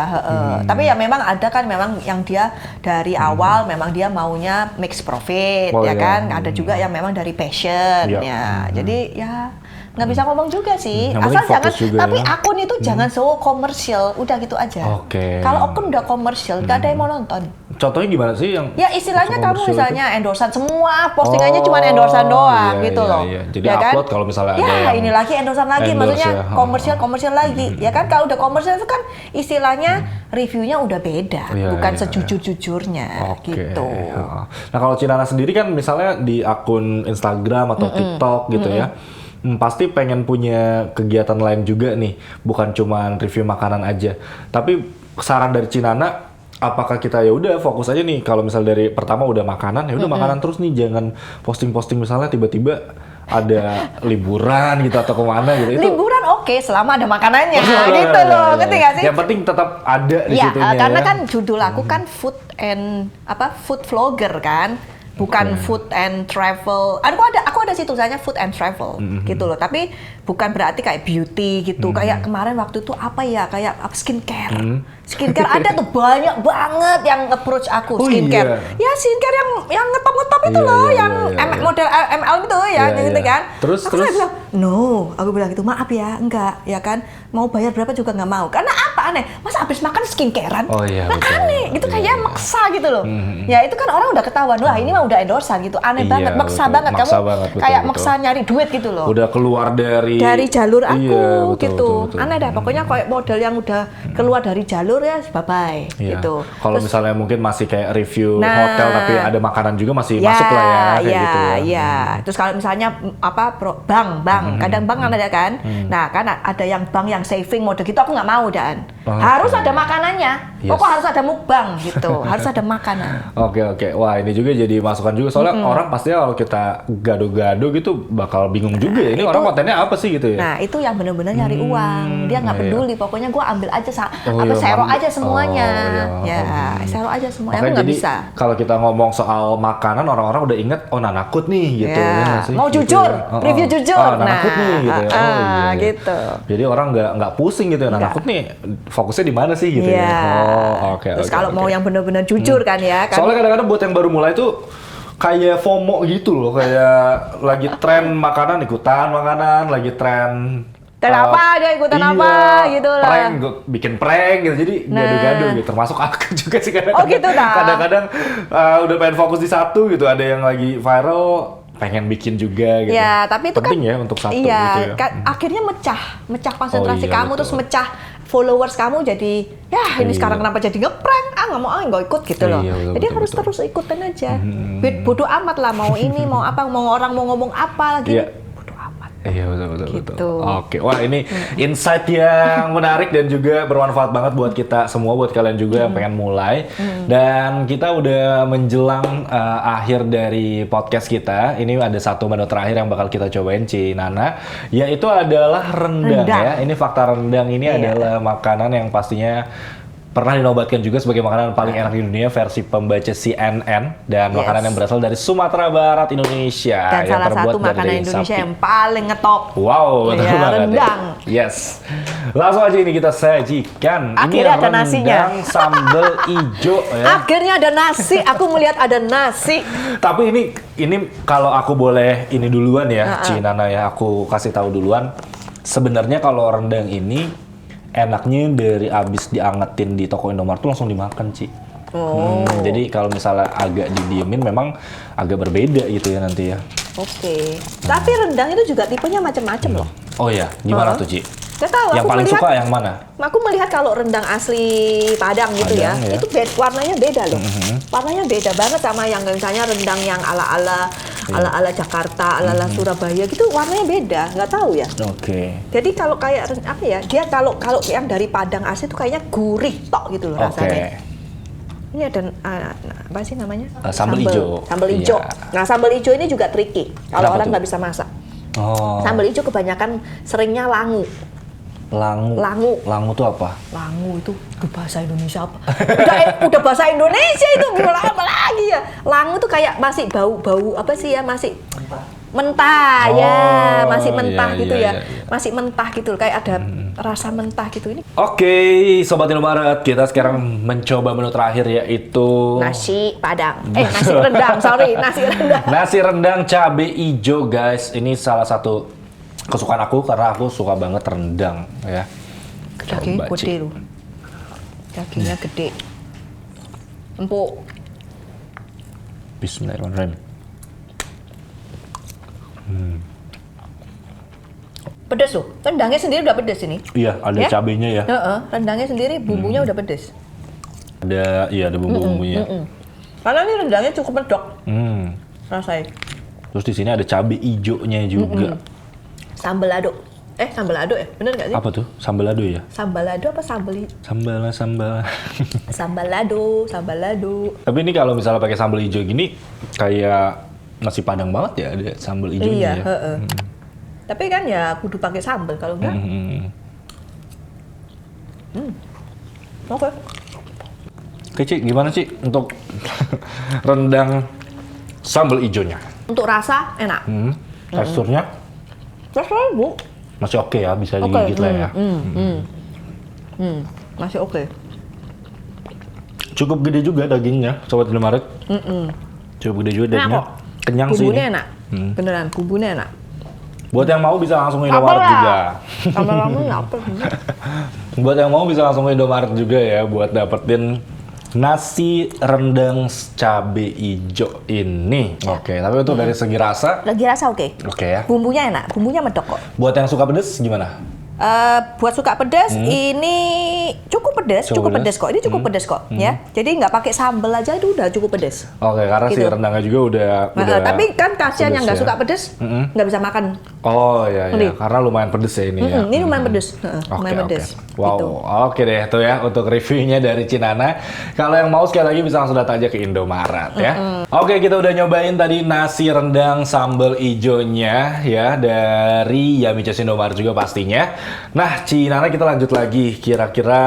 tapi ya memang ada kan memang yang dia dari awal memang dia maunya mix profit, ya kan. Ada juga yang memang dari passion ya. Jadi ya nggak bisa ngomong juga sih, asal jangan tapi akun itu jangan so komersial, udah gitu aja. Kalau akun udah komersial nggak ada yang mau nonton. Contohnya gimana sih yang ya istilahnya kamu misalnya endorsan semua postingannya cuma endorsan doang gitu loh. Jadi ya kan? upload kalau misalnya ada ya ini lagi endorsan lagi, maksudnya komersial lagi ya kan. Kalau udah komersial itu kan istilahnya reviewnya udah beda, bukan sejujur-jujurnya gitu. Nah kalau Cinana sendiri kan misalnya di akun Instagram atau TikTok gitu ya, pasti pengen punya kegiatan lain juga nih, bukan cuma review makanan aja. Tapi saran dari Cinana, apakah kita ya udah fokus aja nih kalau misal dari pertama udah makanan, ya udah makanan terus nih, jangan posting-posting misalnya tiba-tiba ada liburan gitu atau kemana gitu. Liburan oke, selama ada makanannya gitu loh, ngerti nggak sih? Yang penting tetap ada di situnya. Karena kan judul aku kan food vlogger kan. Bukan food and travel. Aku ada sih tulisannya food and travel gitu loh. Tapi bukan berarti kayak beauty gitu. Kayak kemarin waktu itu apa ya? Kayak skincare. Skincare ada tuh banyak banget yang approach aku skincare. Ya skincare yang ngetop-ngetop itu loh, yang model ML gitu ya, gitu kan. Terus aku bilang, no, aku bilang gitu, maaf ya, enggak, ya kan. Mau bayar berapa juga nggak mau. Karena apa aneh? Masa habis makan skincarean? Aneh, gitu kayak maksa gitu loh. Ya itu kan orang udah ketahuan, wah ini mah udah endorsan gitu. Aneh banget, maksa banget. Kamu kayak maksa nyari duit gitu loh. Udah keluar dari jalur aku gitu. Aneh dah, pokoknya kayak model yang udah keluar dari jalur ya bye-bye gitu. Kalau misalnya mungkin masih kayak review hotel tapi ada makanan juga masih masuk lah ya kayak gitu ya. Iya. Terus kalau misalnya bank, kadang bank kan ada kan. Nah, kan ada yang bank yang saving mode gitu, aku nggak mau dan. Harus ada makanannya. Pokok harus ada mukbang gitu. Harus ada makanan. Oke. Wah, ini juga jadi masukan juga soalnya orang pastinya kalau kita gado-gado gitu bakal bingung juga ya. Ini orang kontennya apa sih gitu ya. Nah, itu yang benar-benar nyari uang. Dia nggak peduli, pokoknya gue ambil aja share aja semuanya. Share aja semuanya. Aku nggak bisa. Kalau kita ngomong soal makanan, orang-orang udah inget, Nanakut nih gitu. Mau jujur, review jujur. Nanakut nih gitu ya. Gitu. Jadi orang nggak pusing gitu ya. Nanakut nih fokusnya di mana sih gitu ya. Terus kalau mau yang benar-benar jujur kan ya. Soalnya kadang-kadang buat yang baru mulai tuh kayak FOMO gitu loh, kayak lagi tren makanan ikutan makanan, lagi tren apa dia ikutan apa gitu lah. Bikin prank gitu, jadi gado-gado gitu. Termasuk aku juga sih kadang-kadang. Gitu dah. Kadang-kadang udah pengen fokus di satu gitu, ada yang lagi viral pengen bikin juga gitu. Ya, tapi itu penting kan ya untuk satu gitu ya. Akhirnya mecah konsentrasi kamu, terus mecah followers kamu jadi ini sekarang kenapa jadi ngeprank? Nggak mau nggak ikut gitu loh. Jadi harus terus ikutin aja. Bodoh amat lah mau ini mau apa, mau orang mau ngomong apa lagi. Iya betul. Oke, wah ini insight yang menarik dan juga bermanfaat banget buat kita semua, buat kalian juga yang pengen mulai. Dan kita udah menjelang akhir dari podcast kita. Ini ada satu menu terakhir yang bakal kita cobain, Cinana, yaitu adalah rendang. Ya. Ini fakta rendang ini adalah makanan yang pastinya pernah dinobatkan juga sebagai makanan paling enak di dunia versi pembaca CNN, dan makanan yang berasal dari Sumatera Barat, Indonesia. Dan yang salah satu makanan Indonesia yang paling ngetop. Wow, betul banget. Rendang. Yes. Langsung aja ini kita sajikan. Akhirnya ada nasinya. Rendang sambal ijo ya. Akhirnya ada nasi. Aku melihat ada nasi. Tapi ini kalau aku boleh ini duluan ya, Cinana ya, aku kasih tahu duluan. Sebenarnya kalau rendang ini enaknya dari abis diangetin di toko Indomaret tuh langsung dimakan, Ci. Jadi kalau misalnya agak didiemin memang agak berbeda gitu ya nanti ya. Oke. Tapi rendang itu juga tipenya macam-macam loh. Oh iya, gimana tuh Ci? Gak tahu. Yang aku paling melihat, suka yang mana? Aku melihat kalau rendang asli Padang gitu ya, Padang, ya. itu warnanya beda loh. Warnanya beda banget sama yang misalnya rendang yang ala-ala Jakarta, ala-ala Surabaya gitu, warnanya beda. Nggak tahu ya. Oke. Jadi kalau kayak apa ya? Dia kalau yang dari Padang asli itu kayaknya gurih tok gitu loh rasanya. Ini ada apa sih namanya? Sambal ijo. Sambal ijo. Iya. Nah, sambal ijo ini juga tricky kalau Kenapa orang tuh? nggak bisa masak. Oh. Sambal ijo kebanyakan seringnya langu. Langu tuh apa? Langu itu bahasa Indonesia apa? Udah bahasa Indonesia itu gimana apa lagi ya? Langu tuh kayak masih bau apa sih ya? Masih mentah ya, masih mentah gitu ya. Masih mentah gitu kayak ada rasa mentah gitu ini. Oke, Sobat Indomaret, kita sekarang mencoba menu terakhir yaitu Nasi Padang. Nasi rendang, sorry, nasi rendang. nasi rendang cabe ijo, guys. Ini salah satu kesukaan aku karena aku suka banget rendang ya. Dagingnya Coba, gede Ci. loh. Dagingnya gede. Empuk. Bismillahirrahmanirrahim. Pedes loh. Rendangnya sendiri udah pedes ini. Iya, ada Ya? cabenya ya. Rendangnya sendiri bumbunya udah pedes. Ada bumbu-bumbunya. Karena ini rendangnya cukup medok Hmm. rasanya. Terus di sini ada cabe ijonya juga. Sambal lado. Sambal lado ya? Bener nggak sih? Apa tuh? Sambal lado ya? Sambal lado apa sambal? Sambal. Sambal lado. Tapi ini kalau misalnya pakai sambal ijo gini kayak nasi Padang banget ya, ada sambal ijonya Iya, ya. Tapi kan ya kudu pakai sambal kalau enggak. Oke. Oke, Ci, gimana Ci untuk rendang sambal ijonya? Untuk rasa enak. Teksturnya Rasanya Bu. masih oke ya, bisa digigit lah ya. Masih oke. Cukup gede juga dagingnya, Sobat Indomaret. Cukup gede juga Enak dagingnya. kok. Kenyang sih Bumbunya ini. enak. Beneran, bumbunya enak. Buat yang mau bisa langsung ke Apa Indomaret lah? juga. Sambal lado apa? Buat yang mau bisa langsung ke Indomaret juga ya buat dapetin nasi rendang cabe ijo ini. Oke, tapi untuk dari segi rasa, Lagi rasa oke. oke ya. Bumbunya enak, bumbunya medok kok. Buat yang suka pedes gimana? Buat suka pedas ini cukup pedas kok. Ini cukup pedas kok ya. Jadi nggak pakai sambal aja itu udah cukup pedas. Oke, karena si Gitu. rendangnya juga udah Tapi kan kasihan yang nggak pedes ya. suka pedas nggak bisa makan. Oh iya, Ini. karena lumayan pedes ya ini ya. Ini lumayan pedas, Oke, lumayan oke. pedas. Wow, Gitu. oke deh tuh ya untuk reviewnya dari Cinana. Kalau yang mau sekali lagi bisa langsung datang aja ke Indomaret ya. Oke, kita udah nyobain tadi nasi rendang sambal ijonya ya dari Yummy Choice Indomaret juga pastinya. Nah, Cinana kita lanjut lagi. Kira-kira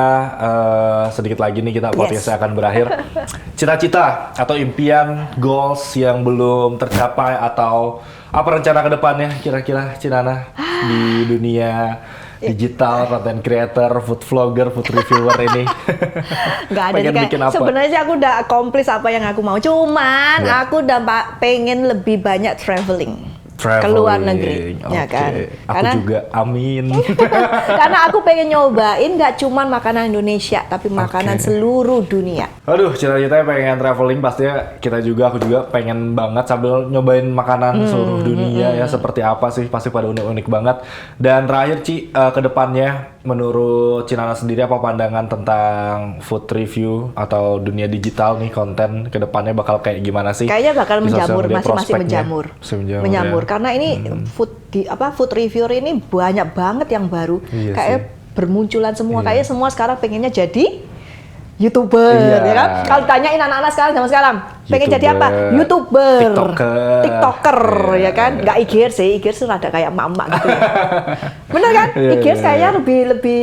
sedikit lagi nih kita podcastnya akan berakhir. Cita-cita atau impian, goals yang belum tercapai atau apa rencana ke depannya kira-kira Cinana di dunia digital, content creator, food vlogger, food reviewer ini? Nggak ada Pengen sih, bikin kayak apa? sebenarnya sih aku udah accomplish apa yang aku mau. Cuman Ya. aku udah pengen lebih banyak traveling. Ke luar negeri, ya Oke. kan? Aku juga, amin. Karena aku pengen nyobain nggak cuman makanan Indonesia, tapi makanan Oke. seluruh dunia. Aduh, cita-citanya pengen traveling, pastinya aku juga pengen banget sambil nyobain makanan seluruh dunia ya, seperti apa sih, pasti pada unik-unik banget. Dan terakhir Ci, ke depannya menurut Cinana sendiri apa pandangan tentang food review atau dunia digital nih, konten ke depannya bakal kayak gimana sih? Kayaknya bakal Di sosial menjamur, media masih prospeknya? menjamur. Masih menjamur, Menjamur. ya. Karena ini food reviewer ini banyak banget yang baru. Iya Kayak sih. bermunculan semua. Iya. Kayak semua sekarang pengennya jadi YouTuber, Iya. ya kan? Kalau tanyain anak-anak sekarang zaman sekarang, pengen jadi apa? YouTuber. YouTuber, TikToker, Iya. ya kan? Nggak IG sih, IG sih rada kayak emak-emak gitu ya. Bener kan? Iya, IG iya, kayaknya iya. lebih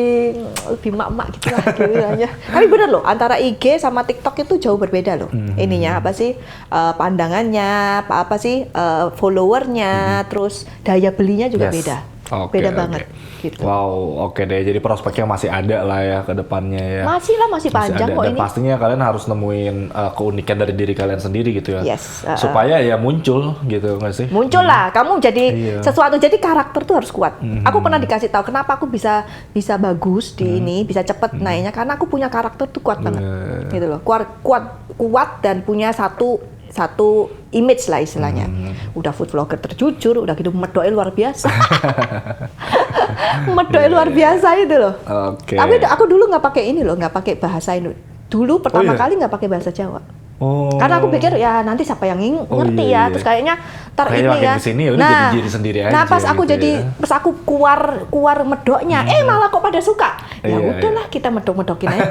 emak-emak gitu lah gitu. Tapi bener loh, antara IG sama TikTok itu jauh berbeda loh. Ininya apa sih? Pandangannya, apa sih? Followernya, terus daya belinya juga Yes. beda. Oke, Beda oke. banget. Gitu. Wow, oke deh. Jadi prospeknya masih ada lah ya ke depannya ya. Masih lah, masih panjang ada. kok Dan ini. pastinya kalian harus nemuin keunikan dari diri kalian sendiri gitu ya. Yes, Supaya ya muncul gitu nggak sih? Muncul lah, kamu jadi Iya. sesuatu, jadi karakter tuh harus kuat. Aku pernah dikasih tahu kenapa aku bisa bagus di ini, bisa cepet naiknya karena aku punya karakter tuh kuat banget, gitu loh. Kuat dan punya satu satu image lah istilahnya. Udah food vlogger terjujur, udah gitu medoknya luar biasa. Medoknya luar biasa itu loh. Oke. Tapi aku dulu nggak pakai ini loh, nggak pakai bahasa Indo. Dulu pertama iya? kali nggak pakai bahasa Jawa. Oh. Karena aku pikir ya nanti siapa yang ngerti iya, ya, iya. terus kayaknya Kayaknya ini makin ya. kesini ya udah jadi diri sendiri Nah aja pas aku gitu jadi, ya. pas aku keluar medoknya, malah kok pada suka. Ya Iya, udahlah kita medok-medokin aja.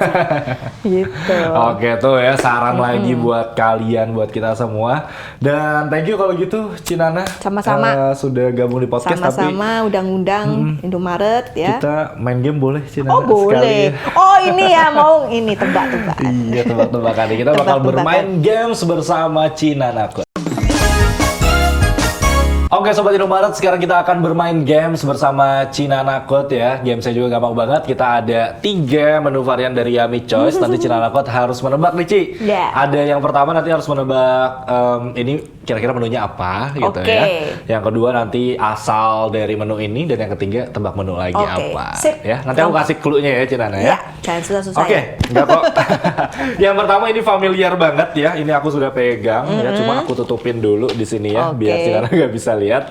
Gitu. Oke tuh ya saran lagi buat kalian, buat kita semua. Dan thank you kalau gitu Cinana. Sama-sama. Sudah gabung di podcast tapi Sama-sama udah ngundang Indomaret ya. kita main game boleh Cinana Oh boleh. sekali. Oh ini ya mau ini tebak-tebakan. Iya tebak-tebakan. Kita bakal Tebak-tebakan. bermain games bersama Cinana. Oke Sobat Indomaret, sekarang kita akan bermain games bersama Cinana Code ya. Gamesnya juga gampang banget, kita ada 3 menu varian dari Yummy Choice. Nanti Cinana Code harus menebak nih Ci. Ya. Ada yang pertama nanti harus menebak ini kira-kira menunya apa gitu Oke. ya. Yang kedua nanti asal dari menu ini, dan yang ketiga tebak menu lagi Oke, apa. sip. Ya, nanti aku kasih clue-nya ya Cinana ya. Ya, jangan susah-susah Oke, ya. enggak kok. Yang pertama ini familiar banget ya. Ini aku sudah pegang ya, cuma aku tutupin dulu di sini ya Oke. biar Cinana nggak bisa lihat.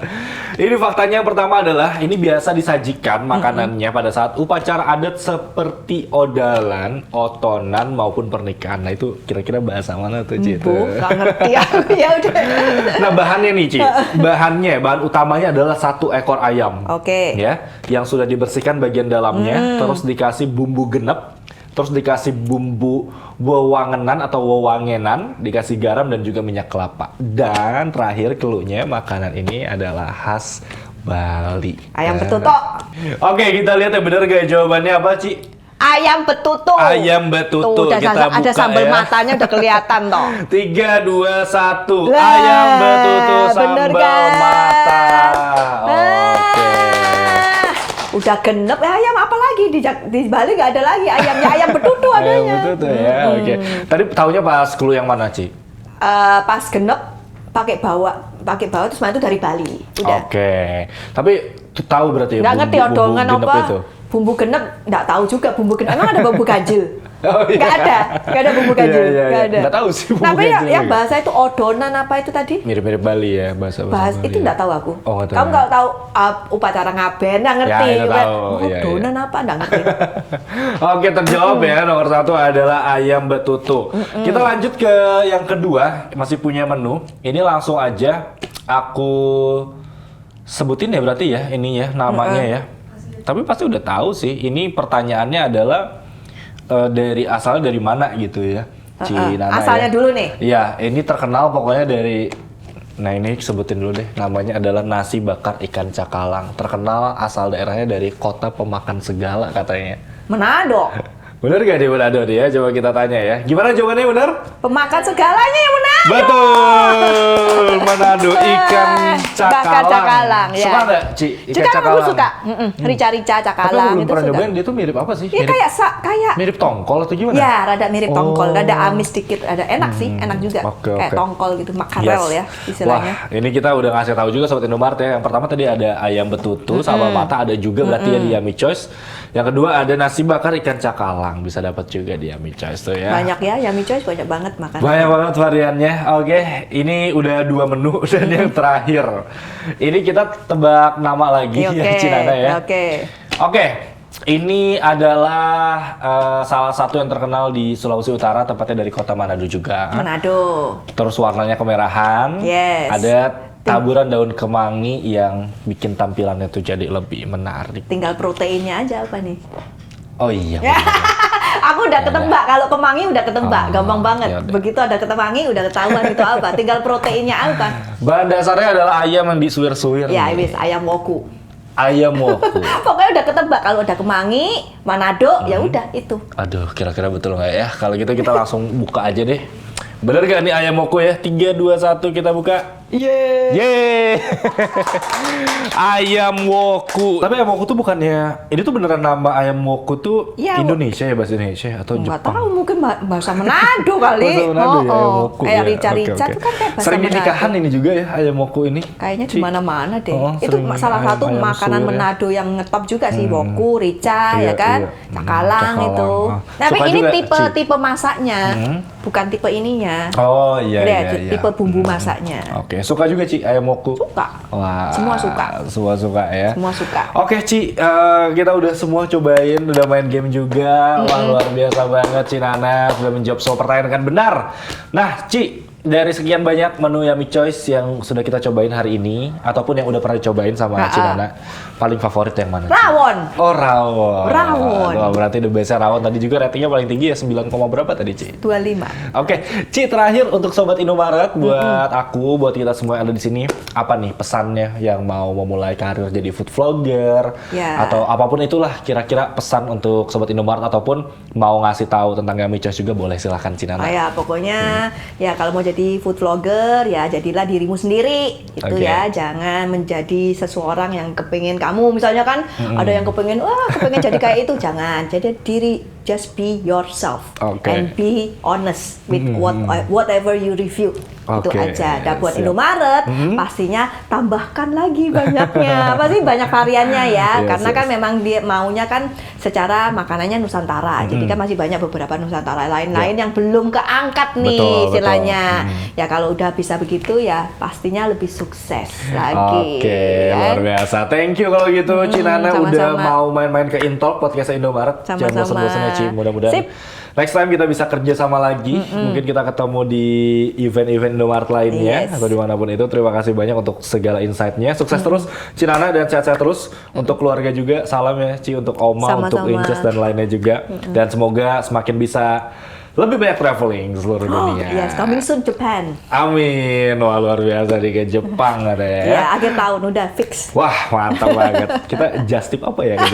Ini faktanya yang pertama adalah ini biasa disajikan makanannya pada saat upacara adat seperti odalan, otonan maupun pernikahan. Nah, itu kira-kira bahasa mana tuh, Ci? Bu, nggak ngerti aku. Ya udah. Nah, bahannya nih, Ci. Bahan utamanya adalah 1 ekor ayam. Oke. Ya, yang sudah dibersihkan bagian dalamnya, terus dikasih bumbu genep, terus dikasih bumbu wewangenan atau wewangenan, dikasih garam dan juga minyak kelapa. Dan terakhir clue-nya, makanan ini adalah khas Bali. Ayam Ya. betutuk. Oke, kita lihat ya benar gak jawabannya apa, Ci? Ayam betutuk. Ayam betutuk. Tuh, Kita ada buka sambal ya. matanya udah kelihatan toh. 3, 2, 1. Lah, Ayam betutuk bener sambal kan? mata. Oke. Udah genep ayam apa lagi di Bali nggak ada lagi ayamnya, ayam betutuk adanya. Ayam betutuk ya. Oke. Tadi taunya pas clue yang mana, Ci? Pas genep pakai bawa terus itu dari Bali. Udah. Oke. Tapi tahu berarti ya Nggak ngerti bumbu odongan genep apa. itu? Bumbu genep nggak tahu juga bumbu genep. Emang ada bumbu ganjil? Oh, iya. Nggak ada bumbu ganjil. Iya, iya, Nggak iya. ada. Nggak tahu sih bumbu Tapi ganjil yang juga. bahasa itu odonan apa itu tadi? Mirip-mirip Bali ya bahasa Bahas Bali. itu nggak tahu aku. Oh, nggak tahu. Kamu nggak tahu upacara ngaben, nggak ngerti. Ya, itu tahu. Oh, Iya, odonan apa nggak ngerti. Oke, terjawab ya. Nomor 1 adalah ayam betutu. Kita lanjut ke yang kedua, masih punya menu. Ini langsung aja aku sebutin ya berarti ya ini ya namanya ya. Tapi pasti udah tahu sih. Ini pertanyaannya adalah asalnya dari mana gitu ya. Cinana Asalnya ya. dulu nih. Iya, ini terkenal pokoknya dari. Nah ini sebutin dulu deh. Namanya adalah nasi bakar ikan cakalang. Terkenal asal daerahnya dari kota pemakan segala katanya. Manado. Bener gak di Manado dia? Coba kita tanya ya. Gimana jawabannya bener? Pemakan segalanya yang Manado. Betul! Manado ikan cakalang. Bakar cakalang, ya. Suka nggak, Ci? Ikan Juga cakalang? aku suka. Rica-rica Tapi aku cakalang belum itu pernah suka. nyobain, dia tuh mirip apa sih? Iya kayak mirip tongkol atau gimana? ya rada mirip tongkol, Oh. rada amis dikit, ada enak sih, enak juga. Oke, Kayak oke. tongkol gitu, makarel Yes. ya istilahnya. Wah, ini kita udah ngasih tahu juga Sobat Indomaret ya. Yang pertama tadi ada ayam betutu, sambal mata ada juga berarti ya di Yummy Choice. Yang kedua ada nasi bakar ikan cakalang, bisa dapat juga di Yummy Choice tuh ya. Banyak ya, Yummy Choice banyak banget makan. Banyak banget variannya. Oke, ini udah 2 menu dan yang terakhir. Ini kita tebak nama lagi Oke, ya Cinana ya. Oke. Oke, ini adalah salah satu yang terkenal di Sulawesi Utara, tepatnya dari kota Manado juga. Manado. Terus warnanya kemerahan. Yes. Ada taburan daun kemangi yang bikin tampilannya tuh jadi lebih menarik. Tinggal proteinnya aja apa nih? Oh iya. Ya. bener. Aku udah ketebak, kalau kemangi udah ketebak, Oh, gampang banget. ya udah. Begitu ada kemangi udah ketahuan itu apa. Tinggal proteinnya apa. Bahan dasarnya adalah ayam yang disuir-suir. Ya, wis ayam woku. Ayam woku. Pokoknya udah ketebak kalau udah kemangi, Manado, ya udah itu. Aduh, kira-kira betul nggak ya? Kalau gitu kita langsung buka aja deh. Bener gak nih ayam woku ya? 3, 2, 1 kita buka. Yeay. Ayam woku. Tapi ayam woku tuh bukannya, ini tuh beneran nama ayam woku tuh Iya, Indonesia ya, bahasa Indonesia atau Nggak Jepang? tahu, mungkin bahasa Manado kali. Bahasa Manado ya, ayam woku. Kayak ya. rica-rica Oke, tuh kan kayak bahasa sering di Manado. nikahan ini juga ya ayam woku ini. Kayaknya di Ci. mana-mana deh. Oh, Itu sering salah satu ayam makanan suwir ya. Manado yang ngetop juga sih, woku, rica, Iya, ya kan, iya. cakalang Cakalang. itu. Ah. Tapi Suka ini juga, tipe masaknya, bukan tipe ininya. Oh iya Lihat, iya. iya. tipe bumbu masaknya. Oke, suka juga Ci ayam woku. Suka. Wah, Semua suka. Semua suka ya. Semua suka. Oke Ci, kita udah semua cobain, udah main game juga. Wah luar biasa banget Ci Nana sudah menjawab semua pertanyaan dengan benar. Nah Ci, dari sekian banyak menu Yummy Choice yang sudah kita cobain hari ini, ataupun yang udah pernah dicobain sama Ci Nana, paling favorit yang mana? Ci? Rawon. Oh rawon. Rawon. Wah, berarti the best rawon. Tadi juga ratingnya paling tinggi ya 9, berapa tadi Ci? 25. Oke, Ci, terakhir untuk Sobat Indomaret, buat aku, buat kita semua yang ada di sini, apa nih pesannya yang mau memulai karir jadi food vlogger, Ya. atau apapun itulah kira-kira pesan untuk Sobat Indomaret, ataupun mau ngasih tahu tentang Yummy Choice juga boleh, silahkan Ci Nana. Oh ya, pokoknya ya kalau mau jadi food vlogger ya jadilah dirimu sendiri gitu Oke. ya. Jangan menjadi seseorang yang kepengin kamu. Misalnya kan ada yang kepengin jadi kayak itu, jangan. Jadi diri, just be yourself Oke. and be honest with whatever you review. Itu Oke, aja. Dan buat siap. Indomaret pastinya tambahkan lagi banyaknya. Pasti banyak variannya ya. Yes, Karena kan yes. memang dia maunya kan secara makanannya Nusantara. Jadi kan masih banyak beberapa Nusantara lain-lain yang belum keangkat nih Betul, istilahnya. Ya kalau udah bisa begitu ya pastinya lebih sukses lagi. Oke, kan? luar biasa. Thank you kalau gitu, Ci Nana udah sama-sama. mau main-main ke Intalk podcast Indomaret. Jangan Sama-sama. bosan-bosannya, Ci. Mudah-mudahan Sip. next time kita bisa kerja sama lagi. Mungkin kita ketemu di event-event Indomaret lainnya Yes. atau dimanapun itu. Terima kasih banyak untuk segala insight-nya. Sukses terus, Ci Nana, dan sehat-sehat terus untuk keluarga juga. Salam ya, Ci, untuk Oma, untuk Sama-sama. Inces dan lainnya juga. Dan semoga semakin bisa lebih banyak traveling ke seluruh dunia. Yes, coming soon Japan. Amin. Wah, luar biasa nih, ke Jepang ada ya. Ya, akhir tahun udah fix. Wah, mantap banget. Kita just tip apa ya gitu?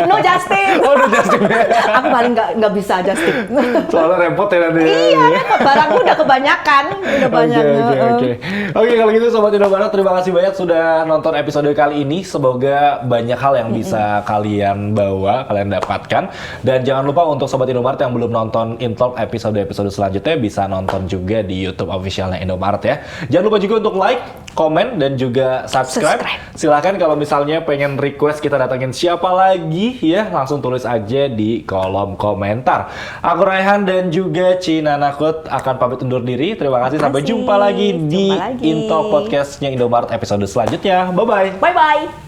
No Justin. Oh, udah just tip ya. Aku paling nggak bisa Justin. Soalnya repot ya nanti. Iya, barangku udah kebanyakan, udah banyak. Oke. Oke, kalau gitu Sobat Indomaret, terima kasih banyak sudah nonton episode kali ini. Semoga banyak hal yang bisa kalian bawa, kalian dapatkan. Dan jangan lupa untuk Sobat Indomaret yang belum nonton Intalk episode-episode selanjutnya, bisa nonton juga di YouTube officialnya Indomaret ya. Jangan lupa juga untuk like, komen, dan juga subscribe. Silahkan kalau misalnya pengen request kita datangin siapa lagi ya, langsung tulis aja di kolom komentar. Aku Raihan dan juga Ci Nana Kut akan pamit undur diri. Terima kasih, sampai kasih. jumpa lagi di Jumpa lagi. Intalk podcastnya Indomaret episode selanjutnya. Bye-bye. Bye bye.